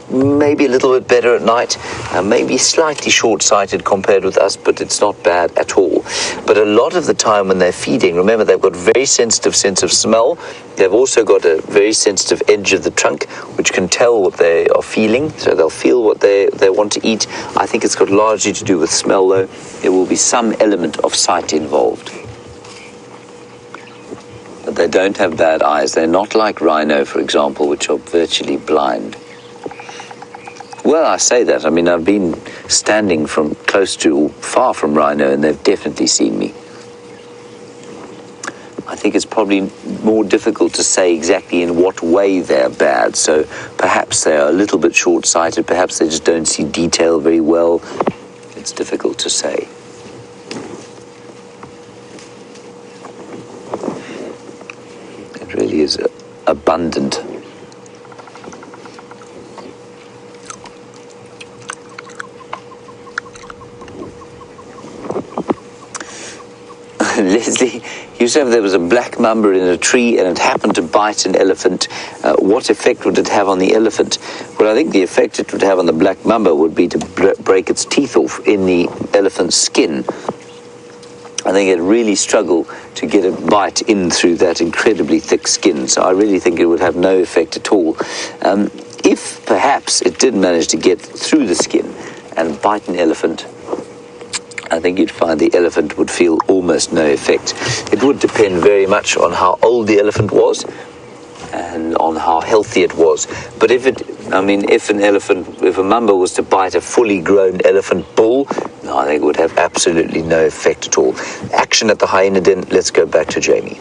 Maybe a little bit better at night, maybe slightly short-sighted compared with us, but it's not bad at all. But a lot of the time when they're feeding, remember, they've got very sensitive sense of smell. They've also got a very sensitive edge of the trunk, which can tell what they are feeling, so they'll feel what they want to eat. I think it's got largely to do with smell, though. There will be some element of sight involved. But they don't have bad eyes. They're not like rhino, for example, which are virtually blind. Well, I say that. I mean, I've been standing from close to, far from rhino, and they've definitely seen me. I think it's probably more difficult to say exactly in what way they're bad. So perhaps they're a little bit short-sighted. Perhaps they just don't see detail very well. It's difficult to say. It really is abundant. Leslie, you said there was a black mamba in a tree and it happened to bite an elephant. what effect would it have on the elephant? Well, I think the effect it would have on the black mamba would be to break its teeth off in the elephant's skin. I think it'd really struggle to get a bite in through that incredibly thick skin, so I really think it would have no effect at all. If perhaps it did manage to get through the skin and bite an elephant, I think you'd find the elephant would feel almost no effect. It would depend very much on how old the elephant was and on how healthy it was. But if a mamba was to bite a fully grown elephant bull, no, I think it would have absolutely no effect at all. Action at the hyena den. Let's go back to Jamie.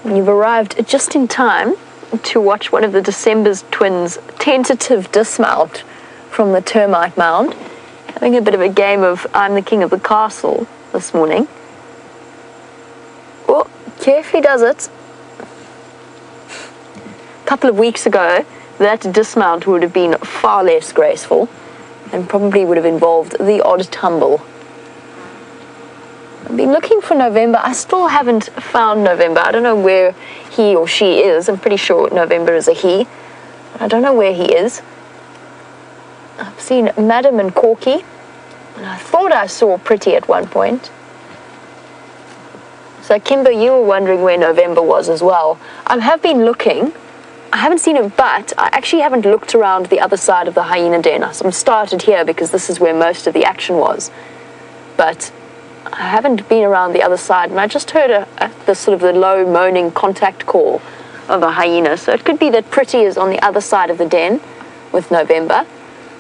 You've arrived just in time to watch one of the December's twins' tentative dismount from the termite mound, having a bit of a game of I'm the king of the castle this morning. Oh, carefully does it. A couple of weeks ago, that dismount would have been far less graceful and probably would have involved the odd tumble. I've been looking for November. I still haven't found November. I don't know where he or she is. I'm pretty sure November is a he. I don't know where he is. I've seen Madam and Corky, and I thought I saw Pretty at one point. So Kimber, you were wondering where November was as well. I have been looking. I haven't seen him, but I actually haven't looked around the other side of the hyena den. I started here because this is where most of the action was. But I haven't been around the other side, and I just heard the sort of the low moaning contact call of a hyena. So it could be that Pretty is on the other side of the den with November.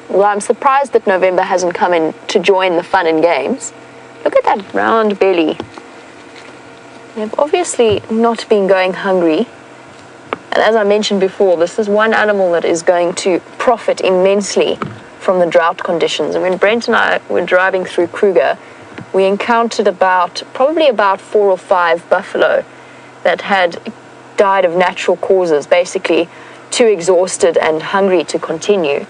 Well, I'm surprised that November hasn't come in to join the fun and games. Look at that round belly. They've obviously not been going hungry. And as I mentioned before, this is one animal that is going to profit immensely from the drought conditions. And when Brent and I were driving through Kruger, we encountered probably about 4 or 5 buffalo that had died of natural causes, basically too exhausted and hungry to continue.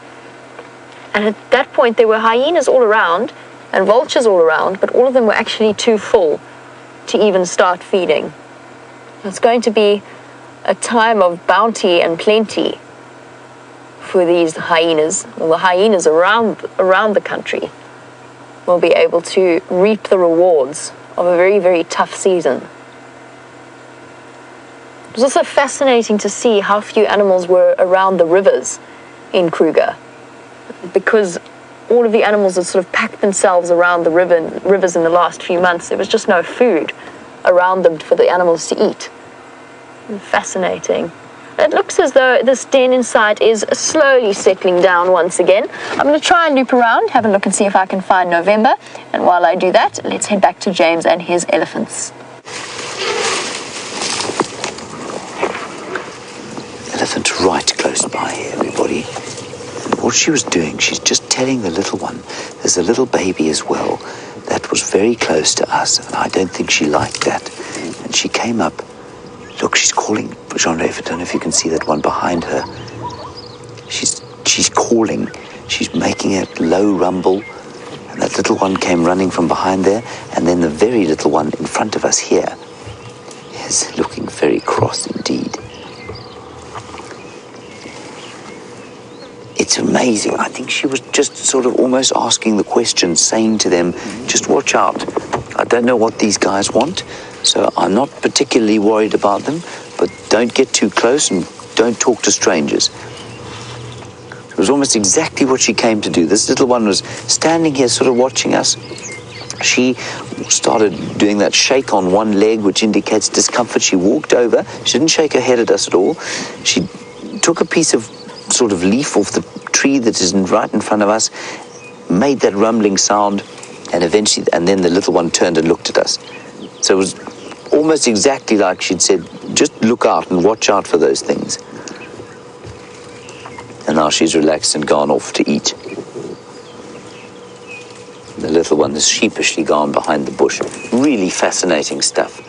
And at that point, there were hyenas all around and vultures all around, but all of them were actually too full to even start feeding. It's going to be a time of bounty and plenty for these hyenas. Well, the hyenas around the country will be able to reap the rewards of a very, very tough season. It was also fascinating to see how few animals were around the rivers in Kruger, because all of the animals had sort of packed themselves around the rivers in the last few months. There was just no food around them for the animals to eat. Fascinating. It looks as though this den in sight is slowly settling down once again. I'm going to try and loop around, have a look and see if I can find November. And while I do that, let's head back to James and his elephants. Elephant right close by here, everybody. What she was doing, she's just telling the little one, there's a little baby as well, that was very close to us, and I don't think she liked that. And she came up. Look, she's calling. Jean-Rave, I don't know if you can see that one behind her. She's calling. She's making a low rumble. And that little one came running from behind there. And then the very little one in front of us here is looking very cross indeed. It's amazing. I think she was just sort of almost asking the question, saying to them, just watch out. I don't know what these guys want, so I'm not particularly worried about them, but don't get too close and don't talk to strangers. It was almost exactly what she came to do. This little one was standing here sort of watching us. She started doing that shake on one leg, which indicates discomfort. She walked over. She didn't shake her head at us at all. She took a piece of sort of leaf off the tree that is right in front of us, made that rumbling sound, and then the little one turned and looked at us. So it was almost exactly like she'd said, just look out and watch out for those things. And now she's relaxed and gone off to eat. The little one has sheepishly gone behind the bush. Really fascinating stuff.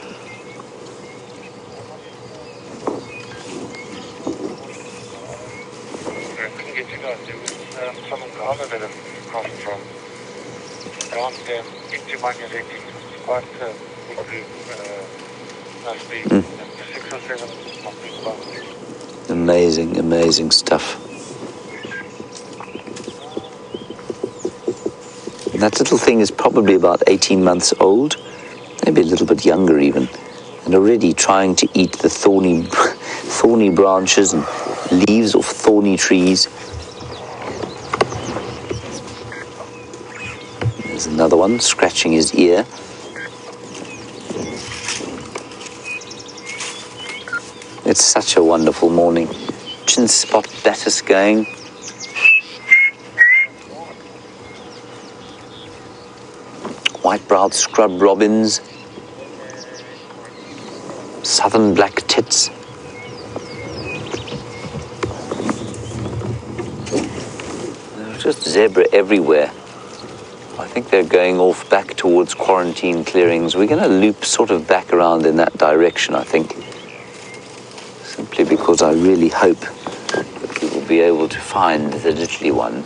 Amazing, amazing stuff. That little thing is probably about 18 months old, maybe a little bit younger even, and already trying to eat the thorny branches and leaves off thorny trees. There's another one scratching his ear. It's such a wonderful morning. Chin spot lettuce going. White-browed scrub robins. Southern black tits. There's just zebra everywhere. I think they're going off back towards quarantine clearings. We're going to loop sort of back around in that direction, I think. Simply because I really hope that we will be able to find the little one.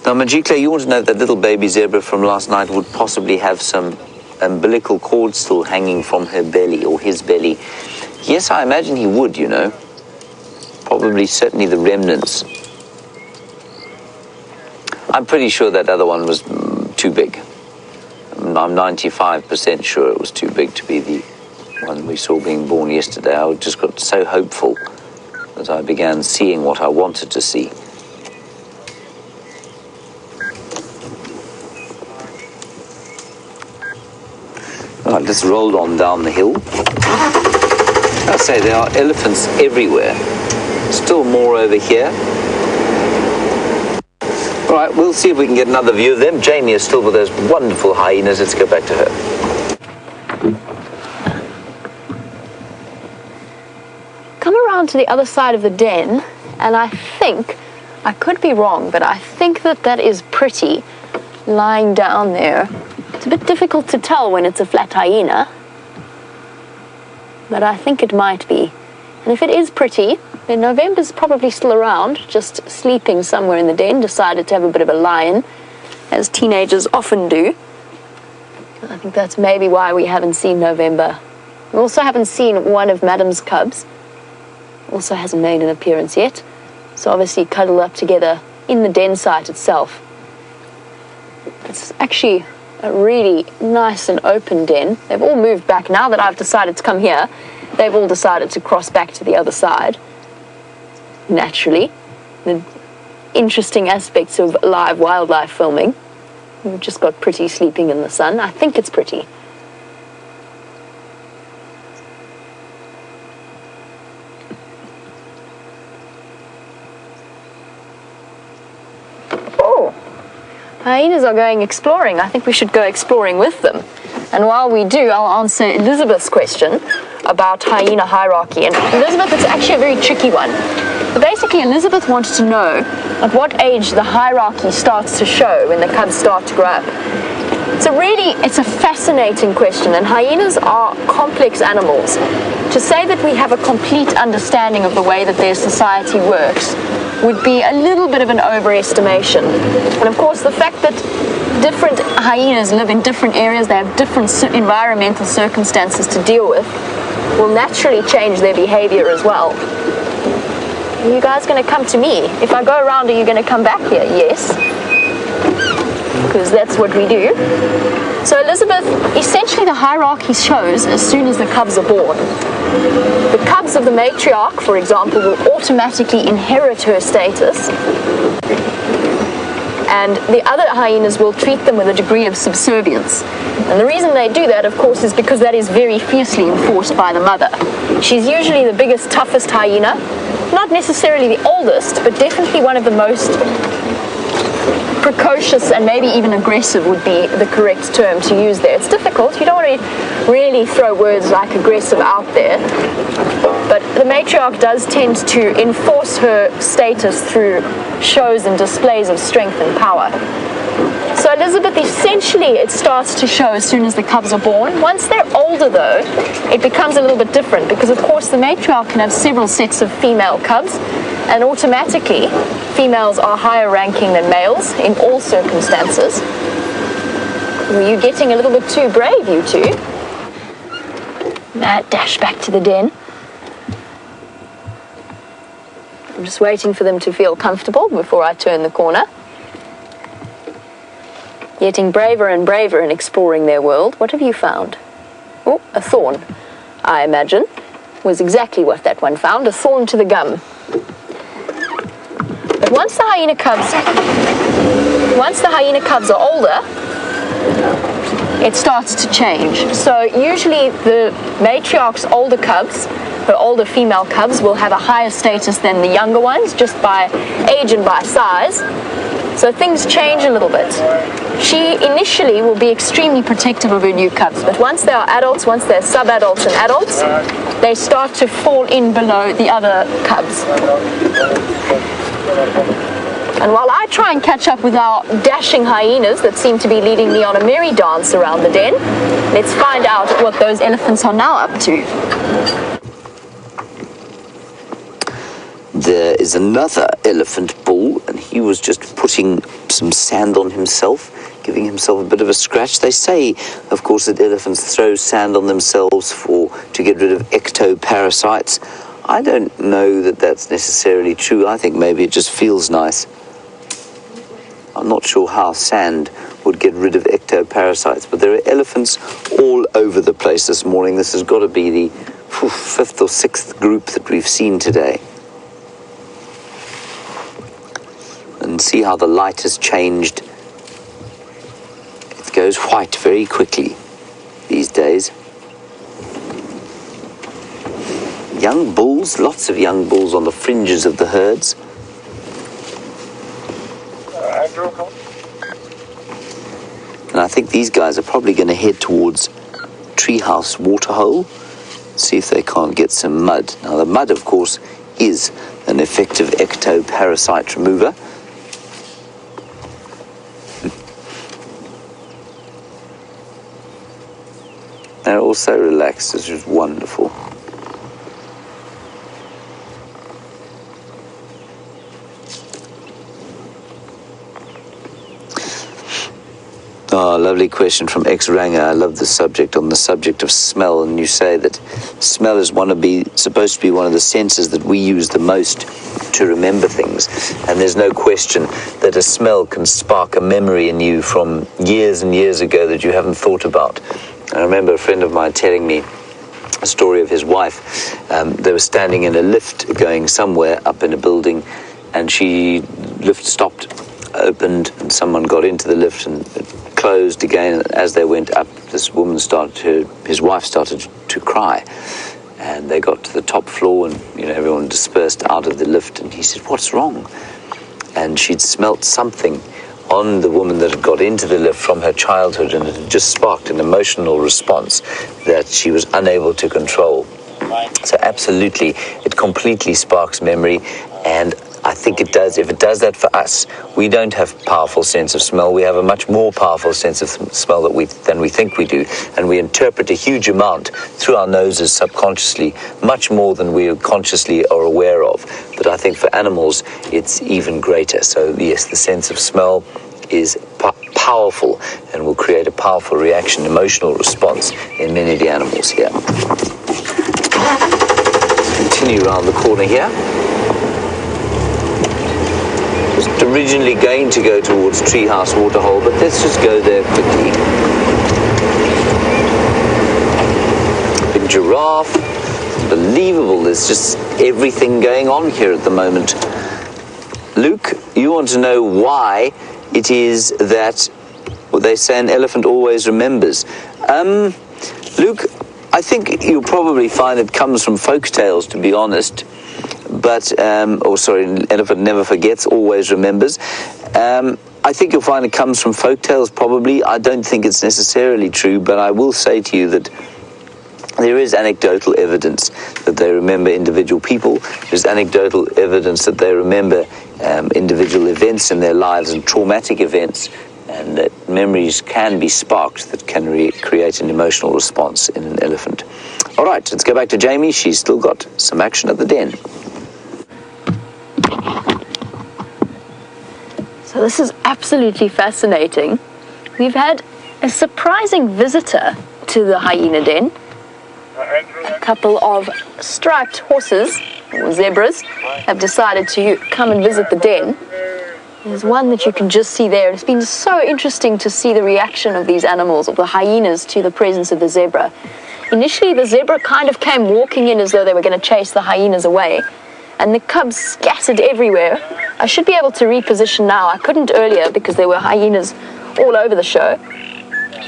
Now, Majikla, you want to know that little baby zebra from last night would possibly have some umbilical cord still hanging from her belly or his belly. Yes, I imagine he would, you know. Probably, certainly the remnants. I'm pretty sure that other one was too big. I'm 95% sure it was too big to be the one we saw being born yesterday. I just got so hopeful that I began seeing what I wanted to see. Right, let's roll on down the hill. I say there are elephants everywhere. Still more over here. All right, we'll see if we can get another view of them. Jamie is still with those wonderful hyenas. Let's go back to her. Come around to the other side of the den, and I think, I could be wrong, but I think that is Pretty lying down there. It's a bit difficult to tell when it's a flat hyena, but I think it might be. And if it is Pretty, then November's probably still around, just sleeping somewhere in the den, decided to have a bit of a lie-in, as teenagers often do. I think that's maybe why we haven't seen November. We also haven't seen one of Madam's cubs. Also hasn't made an appearance yet. So obviously cuddled up together in the den site itself. It's actually a really nice and open den. They've all moved back. Now that I've decided to come here, they've all decided to cross back to the other side. Naturally. The interesting aspects of live wildlife filming. We've just got Pretty sleeping in the sun. I think it's Pretty. Oh, hyenas are going exploring. I think we should go exploring with them. And while we do, I'll answer Elizabeth's question about hyena hierarchy. And Elizabeth, it's actually a very tricky one. But basically, Elizabeth wanted to know at what age the hierarchy starts to show when the cubs start to grow up. It's a fascinating question, and hyenas are complex animals. To say that we have a complete understanding of the way that their society works would be a little bit of an overestimation. And of course, the fact that different hyenas live in different areas, they have different environmental circumstances to deal with, will naturally change their behavior as well. Are you guys going to come to me? If I go around, are you going to come back here? Yes. Because that's what we do. So Elizabeth, essentially the hierarchy shows as soon as the cubs are born. The cubs of the matriarch, for example, will automatically inherit her status. And the other hyenas will treat them with a degree of subservience. And the reason they do that, of course, is because that is very fiercely enforced by the mother. She's usually the biggest, toughest hyena. Not necessarily the oldest, but definitely one of the most precocious and maybe even aggressive would be the correct term to use there. It's difficult. You don't want to really throw words like aggressive out there. But the matriarch does tend to enforce her status through shows and displays of strength and power. So Elizabeth, essentially it starts to show as soon as the cubs are born. Once they're older though, it becomes a little bit different because of course the matriarch can have several sets of female cubs, and automatically females are higher ranking than males in all circumstances. Were you getting a little bit too brave, you two? Matt, dash back to the den. I'm just waiting for them to feel comfortable before I turn the corner. Getting braver and braver in exploring their world. What have you found? Oh, a thorn, I imagine, was exactly what that one found, a thorn to the gum. But once the hyena cubs are older, it starts to change. So usually the matriarch's older cubs, her older female cubs, will have a higher status than the younger ones, just by age and by size. So things change a little bit. She initially will be extremely protective of her new cubs, but once they are adults, once they're sub-adults and adults, they start to fall in below the other cubs. And while I try and catch up with our dashing hyenas that seem to be leading me on a merry dance around the den, let's find out what those elephants are now up to. There is another elephant bull, and he was just putting some sand on himself, giving himself a bit of a scratch. They say, of course, that elephants throw sand on themselves to get rid of ectoparasites. I don't know that that's necessarily true. I think maybe it just feels nice. I'm not sure how sand would get rid of ectoparasites, but there are elephants all over the place this morning. This has got to be the fifth or sixth group that we've seen today. And see how the light has changed. It goes white very quickly these days. Young bulls, lots of young bulls on the fringes of the herds. And I think these guys are probably going to head towards Treehouse Waterhole, see if they can't get some mud. Now the mud, of course, is an effective ectoparasite remover. They're all so relaxed, it's just wonderful. Oh, lovely question from X-Ranger. I love the subject, on the subject of smell, and you say that smell is supposed to be one of the senses that we use the most to remember things, and there's no question that a smell can spark a memory in you from years and years ago that you haven't thought about. I remember a friend of mine telling me a story of his wife. They were standing in a lift going somewhere up in a building, and lift stopped, opened, and someone got into the lift and it closed again. As they went up, his wife started to cry, and they got to the top floor, and everyone dispersed out of the lift, and he said, "What's wrong?" And she'd smelt something on the woman that had got into the lift from her childhood, and it had just sparked an emotional response that she was unable to control. So absolutely, it completely sparks memory, and I think it does. If it does that for us, we don't have a powerful sense of smell. We have a much more powerful sense of smell than we think we do, and we interpret a huge amount through our noses subconsciously, much more than we consciously are aware of. But I think for animals, it's even greater. So yes, the sense of smell is powerful and will create a powerful reaction, emotional response in many of the animals here. Continue around the corner here. Just originally going to go towards Treehouse Waterhole, but let's just go there quickly. Big giraffe. Unbelievable. There's just everything going on here at the moment. Luke, you want to know why it is that, well, they say an elephant always remembers. Luke, I think you'll probably find it comes from folk tales, to be honest. But, an elephant never forgets, always remembers. I think you'll find it comes from folk tales, probably. I don't think it's necessarily true, but I will say to you that there is anecdotal evidence that they remember individual people. There's anecdotal evidence that they remember individual events in their lives and traumatic events. And and that memories can be sparked that can create an emotional response in an elephant. All right, let's go back to Jamie. She's still got some action at the den. So this is absolutely fascinating. We've had a surprising visitor to the hyena den. A couple of striped horses, or zebras, have decided to come and visit the den. There's one that you can just see there. It's been so interesting to see the reaction of these animals, of the hyenas, to the presence of the zebra. Initially, the zebra kind of came walking in as though they were going to chase the hyenas away, and the cubs scattered everywhere. I should be able to reposition now. I couldn't earlier because there were hyenas all over the show.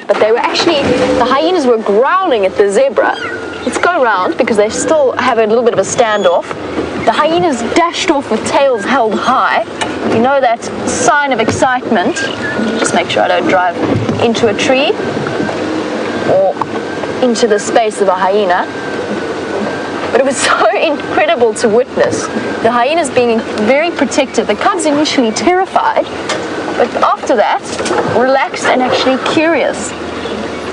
But they were actually, the hyenas were growling at the zebra. Let's go around because they still have a little bit of a standoff. The hyenas dashed off with tails held high. You know that sign of excitement. Just make sure I don't drive into a tree or into the space of a hyena. But it was so incredible to witness. The hyenas being very protective. The cubs initially terrified, but after that, relaxed and actually curious.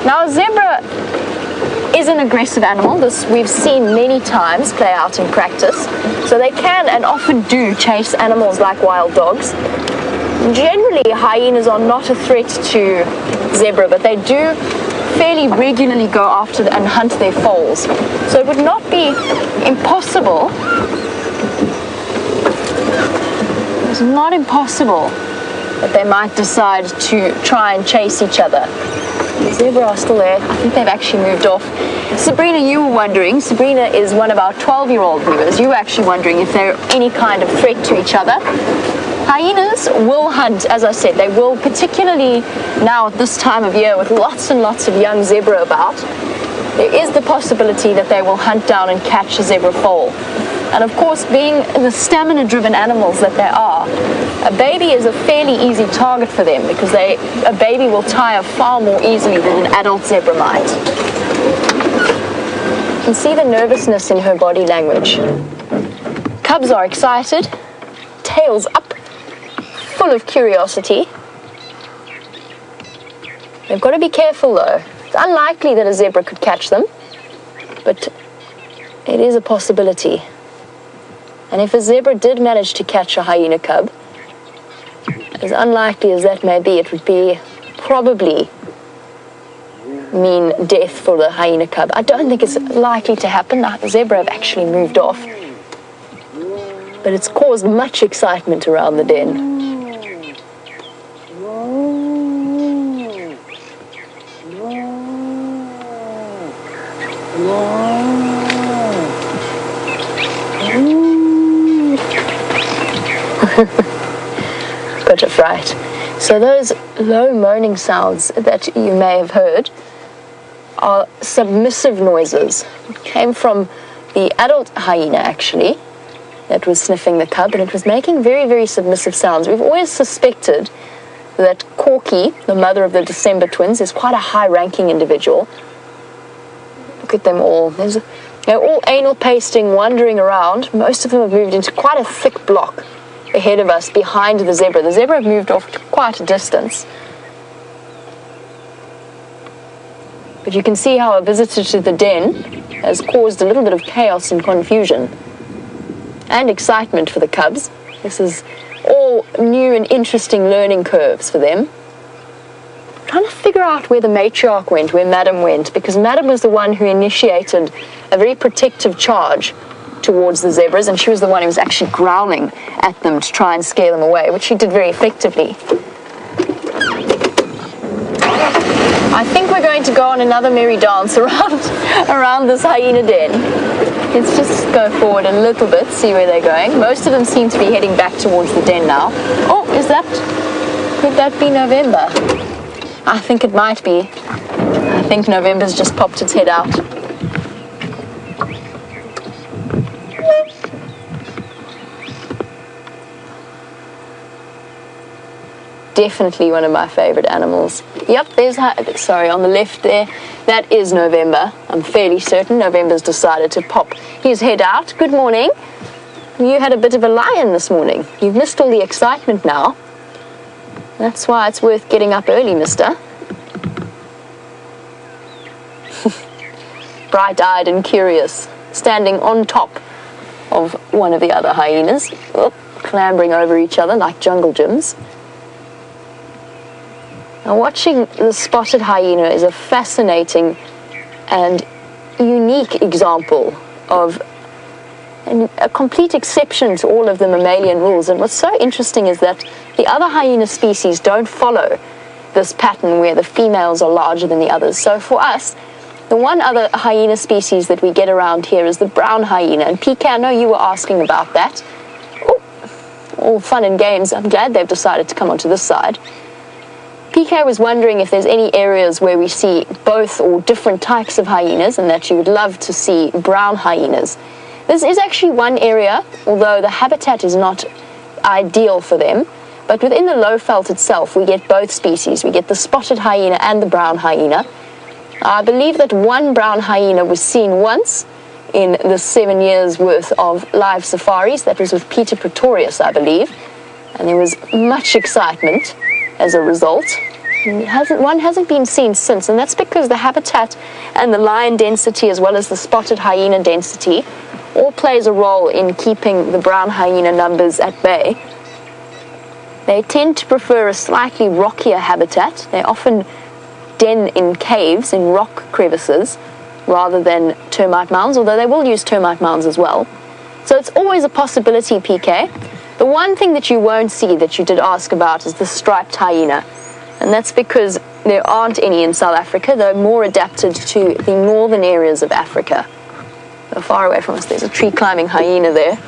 Now, a zebra is an aggressive animal. This we've seen many times play out in practice. So they can and often do chase animals like wild dogs. Generally, hyenas are not a threat to zebra, but they do fairly regularly go after and hunt their foals. So it would not be impossible. It's not impossible that they might decide to try and chase each other. The zebra are still there. I think they've actually moved off. Sabrina, you were wondering, Sabrina is one of our 12-year-old viewers. You were actually wondering if they're any kind of threat to each other. Hyenas will hunt, as I said, they will, particularly now at this time of year with lots and lots of young zebra about. There is the possibility that they will hunt down and catch a zebra foal. And of course, being the stamina-driven animals that they are, a baby is a fairly easy target for them because a baby will tire far more easily than an adult zebra might. You can see the nervousness in her body language. Cubs are excited, tails up, full of curiosity. They've got to be careful though. It's unlikely that a zebra could catch them, but it is a possibility. And if a zebra did manage to catch a hyena cub, as unlikely as that may be, it would be probably mean death for the hyena cub. I don't think it's likely to happen. The zebra have actually moved off. But it's caused much excitement around the den. Got it right. So those low moaning sounds that you may have heard are submissive noises. It came from the adult hyena actually that was sniffing the cub, and it was making very, very submissive sounds. We've always suspected that Corky, the mother of the December twins, is quite a high-ranking individual. Look at them all. They're all anal pasting, wandering around. Most of them have moved into quite a thick block ahead of us, behind the zebra. The zebra have moved off to quite a distance. But you can see how a visitor to the den has caused a little bit of chaos and confusion and excitement for the cubs. This is all new and interesting learning curves for them. I'm trying to figure out where the matriarch went, where Madam went, because Madam was the one who initiated a very protective charge towards the zebras, and she was the one who was actually growling at them to try and scare them away, which she did very effectively. I think we're going to go on another merry dance around this hyena den. Let's just go forward a little bit, see where they're going. Most of them seem to be heading back towards the den now. Oh, could that be November? I think it might be. I think November's just popped its head out. Definitely one of my favorite animals. Yep, on the left there, that is November. I'm fairly certain November's decided to pop his head out. Good morning. You had a bit of a lion this morning. You've missed all the excitement now. That's why it's worth getting up early, mister. Bright-eyed and curious, standing on top of one of the other hyenas, clambering over each other like jungle gyms. Now, watching the spotted hyena is a fascinating and unique example of a complete exception to all of the mammalian rules. And what's so interesting is that the other hyena species don't follow this pattern where the females are larger than the others. So for us, the one other hyena species that we get around here is the brown hyena. And PK, I know you were asking about that. All fun and games. I'm glad they've decided to come onto this side. PK was wondering if there's any areas where we see both or different types of hyenas and that you would love to see brown hyenas. This is actually one area, although the habitat is not ideal for them. But within the low veld itself, we get both species. We get the spotted hyena and the brown hyena. I believe that one brown hyena was seen once in the 7 years worth of live safaris. That was with Peter Pretorius, I believe. And there was much excitement as a result. One hasn't been seen since, and that's because the habitat and the lion density as well as the spotted hyena density all plays a role in keeping the brown hyena numbers at bay. They tend to prefer a slightly rockier habitat. They often den in caves, in rock crevices, rather than termite mounds, although they will use termite mounds as well. So it's always a possibility, PK. The one thing that you won't see that you did ask about is the striped hyena. And that's because there aren't any in South Africa. They're more adapted to the northern areas of Africa. So far away from us, there's a tree climbing hyena there.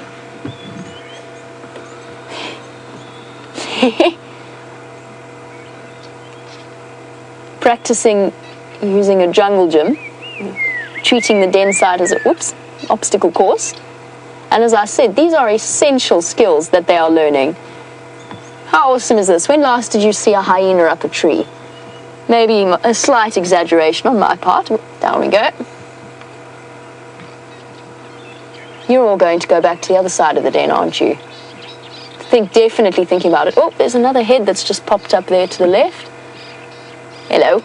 Practicing using a jungle gym, treating the den site as an obstacle course. And as I said, these are essential skills that they are learning. How awesome is this? When last did you see a hyena up a tree? Maybe a slight exaggeration on my part. Down we go. You're all going to go back to the other side of the den, aren't you? Definitely thinking about it. Oh, there's another head that's just popped up there to the left. Hello.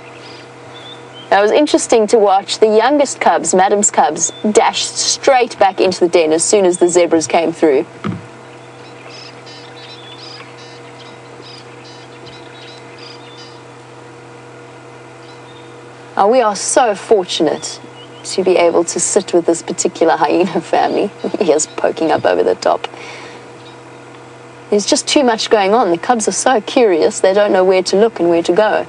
That was interesting to watch the youngest cubs, Madam's cubs, dash straight back into the den as soon as the zebras came through. Oh, we are so fortunate to be able to sit with this particular hyena family. He is poking up over the top. There's just too much going on. The cubs are so curious, they don't know where to look and where to go.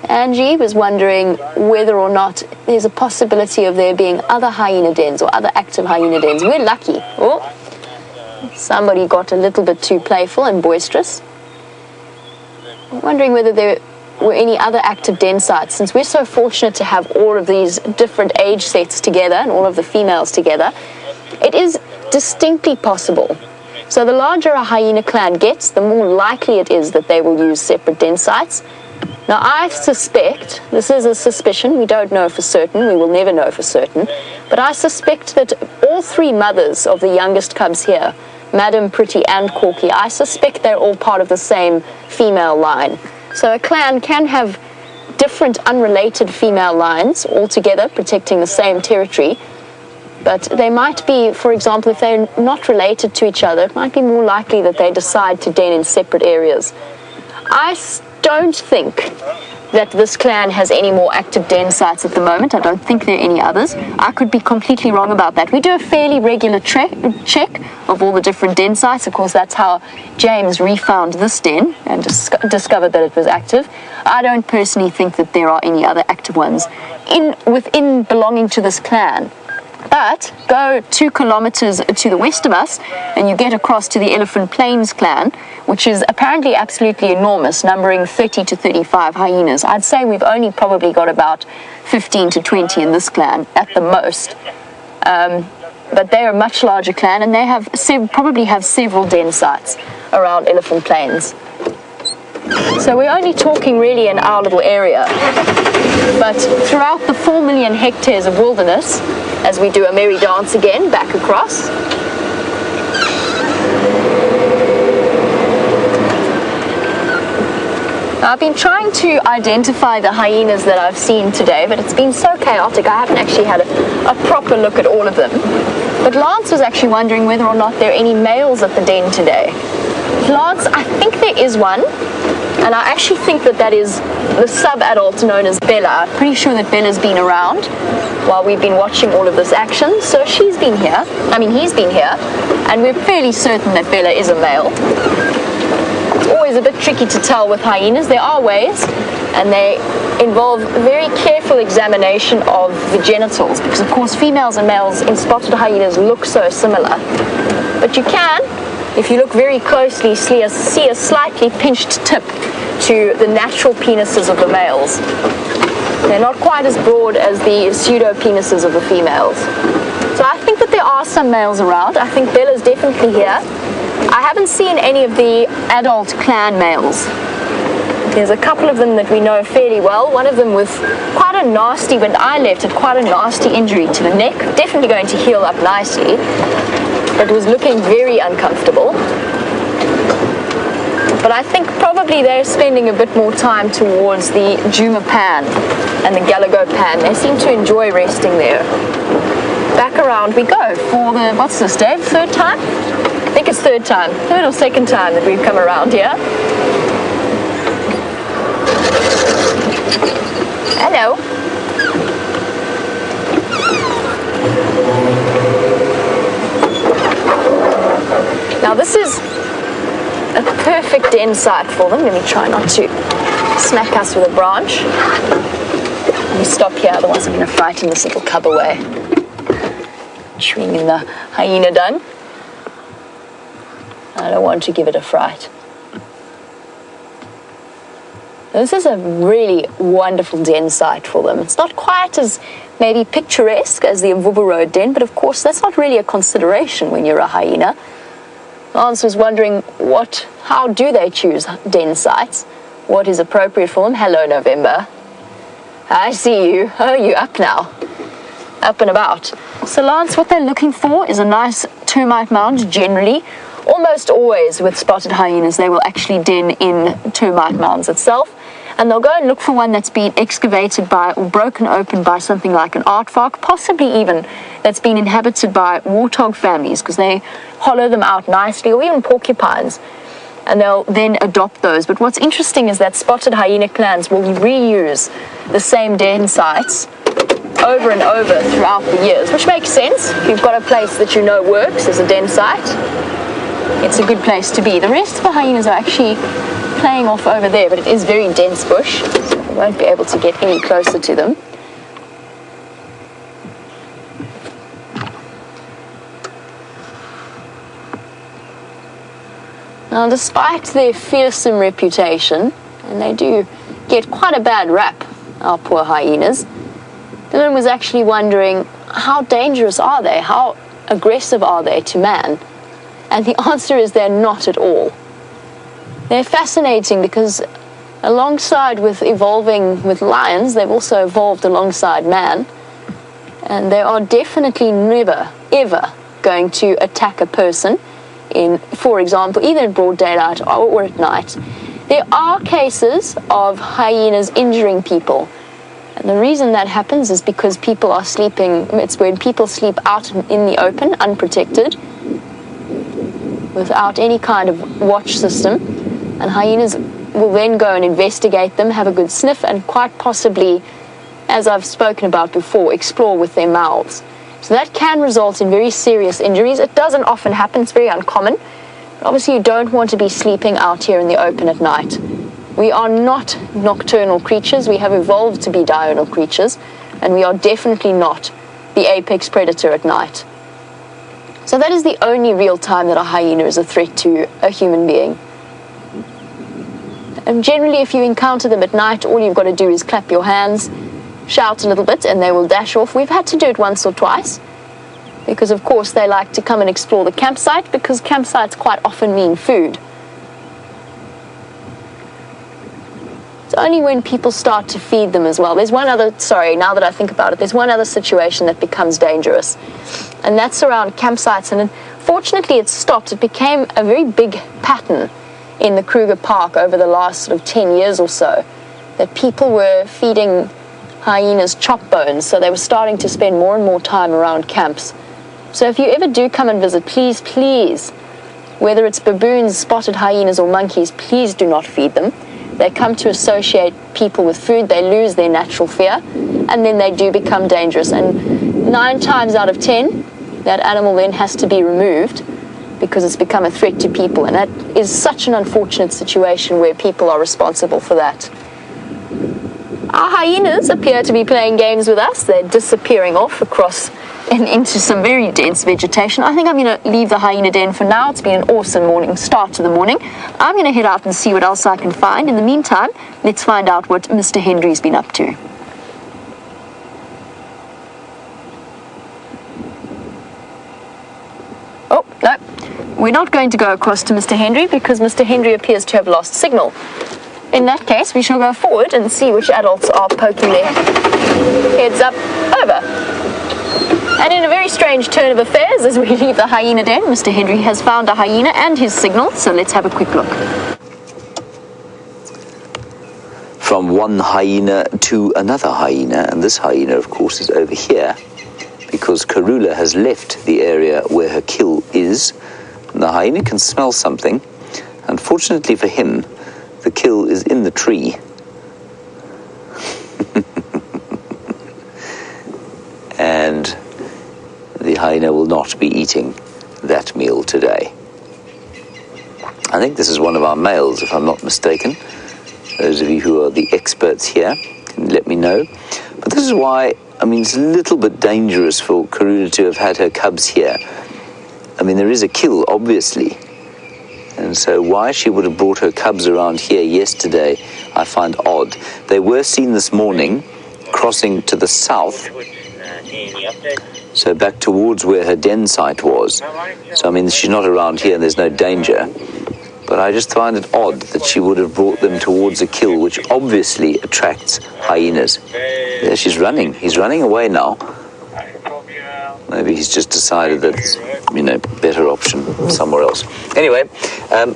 Angie was wondering whether or not there's a possibility of there being other hyena dens or other active hyena dens. We're lucky. Oh, somebody got a little bit too playful and boisterous. I'm wondering whether there were any other active den sites. Since we're so fortunate to have all of these different age sets together and all of the females together, it is distinctly possible. So the larger a hyena clan gets, the more likely it is that they will use separate den sites. Now, I suspect, this is a suspicion, we don't know for certain, we will never know for certain, but I suspect that all three mothers of the youngest cubs here, Madam, Pretty, and Corky, I suspect they're all part of the same female line. So a clan can have different unrelated female lines all together protecting the same territory, but they might be, for example, if they're not related to each other, it might be more likely that they decide to den in separate areas. I don't think that this clan has any more active den sites at the moment. I don't think there are any others. I could be completely wrong about that. We do a fairly regular check of all the different den sites. Of course, that's how James refound this den and discovered that it was active. I don't personally think that there are any other active ones within belonging to this clan. But go 2 kilometers to the west of us and you get across to the Elephant Plains clan, which is apparently absolutely enormous, numbering 30 to 35 hyenas. I'd say we've only probably got about 15 to 20 in this clan at the most. But they're a much larger clan and they probably have several den sites around Elephant Plains. So we're only talking really in our little area. But throughout the 4 million hectares of wilderness, as we do a merry dance again back across, Now, I've been trying to identify the hyenas that I've seen today, but it's been so chaotic I haven't actually had a proper look at all of them. But Lance was actually wondering whether or not there are any males at the den today. Lance, I think there is one, and I actually think that is the sub-adult known as Bella. I'm pretty sure that Bella's been around while we've been watching all of this action, so he's been here, and we're fairly certain that Bella is a male. It's always a bit tricky to tell with hyenas. There are ways, and they involve very careful examination of the genitals, because of course females and males in spotted hyenas look so similar. But you can, if you look very closely, see a slightly pinched tip to the natural penises of the males. They're not quite as broad as the pseudo-penises of the females. So I think that there are some males around. I think Bella's definitely here. I haven't seen any of the adult clan males. There's a couple of them that we know fairly well. One of them with quite a nasty, when I left, had quite a nasty injury to the neck. Definitely going to heal up nicely, but was looking very uncomfortable. But I think probably they're spending a bit more time towards the Djuma pan and the Galago pan. They seem to enjoy resting there. Back around we go for the, what's this, Dave? Third time? I think it's third or second time that we've come around here. Hello. Now this is a perfect den site for them. Let me try not to smack us with a branch. Let me stop here, otherwise I'm going to frighten this little cub away. Chewing in the hyena dung. I don't want to give it a fright. This is a really wonderful den site for them. It's not quite as maybe picturesque as the Mvubu Road den, but of course that's not really a consideration when you're a hyena. Lance was wondering how do they choose den sites? What is appropriate for them? Hello, November. I see you. Oh, you're up now. Up and about. So Lance, what they're looking for is a nice termite mound generally. Almost always with spotted hyenas, they will actually den in termite mounds itself. And they'll go and look for one that's been excavated by or broken open by something like an aardvark, possibly even that's been inhabited by warthog families, because they hollow them out nicely, or even porcupines, and they'll then adopt those. But what's interesting is that spotted hyena clans will reuse the same den sites over and over throughout the years, which makes sense. If you've got a place that you know works as a den site, it's a good place to be. The rest of the hyenas are actually playing off over there, but it is very dense bush, so we won't be able to get any closer to them. Now, despite their fearsome reputation, and they do get quite a bad rap, our poor hyenas, Dylan was actually wondering, how dangerous are they? How aggressive are they to man? And the answer is they're not at all. They're fascinating because alongside with evolving with lions, they've also evolved alongside man. And they are definitely never, ever going to attack a person in, for example, either in broad daylight or at night. There are cases of hyenas injuring people. And the reason that happens is because people are sleeping, it's when people sleep out in the open, unprotected, without any kind of watch system. And hyenas will then go and investigate them, have a good sniff, and quite possibly, as I've spoken about before, explore with their mouths. So that can result in very serious injuries. It doesn't often happen, it's very uncommon. But obviously you don't want to be sleeping out here in the open at night. We are not nocturnal creatures, we have evolved to be diurnal creatures, and we are definitely not the apex predator at night. So that is the only real time that a hyena is a threat to a human being. And generally, if you encounter them at night, all you've got to do is clap your hands, shout a little bit, and they will dash off. We've had to do it once or twice, because of course they like to come and explore the campsite, because campsites quite often mean food. It's only when people start to feed them as well. There's one other, now that I think about it, there's one other situation that becomes dangerous, and that's around campsites. And unfortunately, it stopped. It became a very big pattern in the Kruger Park over the last sort of 10 years or so, that people were feeding hyenas chop bones, so they were starting to spend more and more time around camps. So if you ever do come and visit, please, please, whether it's baboons, spotted hyenas or monkeys, please do not feed them. They come to associate people with food, they lose their natural fear, and then they do become dangerous. And 9 times out of 10, that animal then has to be removed because it's become a threat to people. And that is such an unfortunate situation where people are responsible for that. Our hyenas appear to be playing games with us. They're disappearing off across and into some very dense vegetation. I think I'm going to leave the hyena den for now. It's been an awesome start to the morning. I'm going to head out and see what else I can find. In the meantime, let's find out what Mr. Henry's been up to. Oh, no. We're not going to go across to Mr. Henry because Mr. Henry appears to have lost signal. In that case, we shall go forward and see which adults are poking their heads up over. And in a very strange turn of affairs, as we leave the hyena den, Mr. Henry has found a hyena and his signal, so let's have a quick look. From one hyena to another hyena, and this hyena, of course, is over here, because Karula has left the area where her kill is, and the hyena can smell something. Unfortunately for him, the kill is in the tree. And the hyena will not be eating that meal today. I think this is one of our males, if I'm not mistaken. Those of you who are the experts here can let me know. But this is why, I mean, it's a little bit dangerous for Karula to have had her cubs here. I mean, there is a kill, obviously. And so why she would have brought her cubs around here yesterday, I find odd. They were seen this morning crossing to the south, so back towards where her den site was. So, I mean, she's not around here and there's no danger. But I just find it odd that she would have brought them towards a kill, which obviously attracts hyenas. There she's running. He's running away now. Maybe he's just decided that, better option somewhere else. Anyway,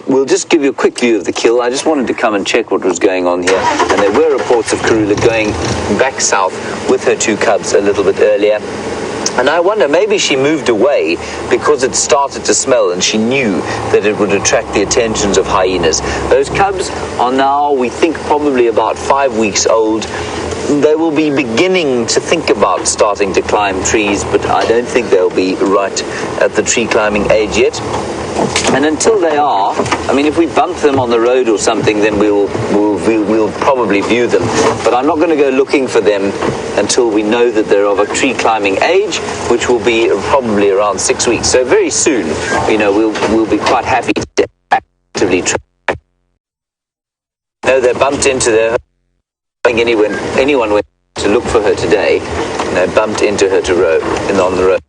we'll just give you a quick view of the kill. I just wanted to come and check what was going on here. And there were reports of Karula going back south with her 2 cubs a little bit earlier. And I wonder, maybe she moved away because it started to smell and she knew that it would attract the attentions of hyenas. Those cubs are now, we think, probably about 5 weeks old. They will be beginning to think about starting to climb trees, but I don't think they'll be right at the tree climbing age yet. And until they are, I mean, if we bump them on the road or something, then we'll probably view them. But I'm not going to go looking for them until we know that they're of a tree climbing age, which will be probably around 6 weeks. So very soon, we'll be quite happy to actively track. No, they bumped into their. Anyone went to look for her today, bumped into her on the road.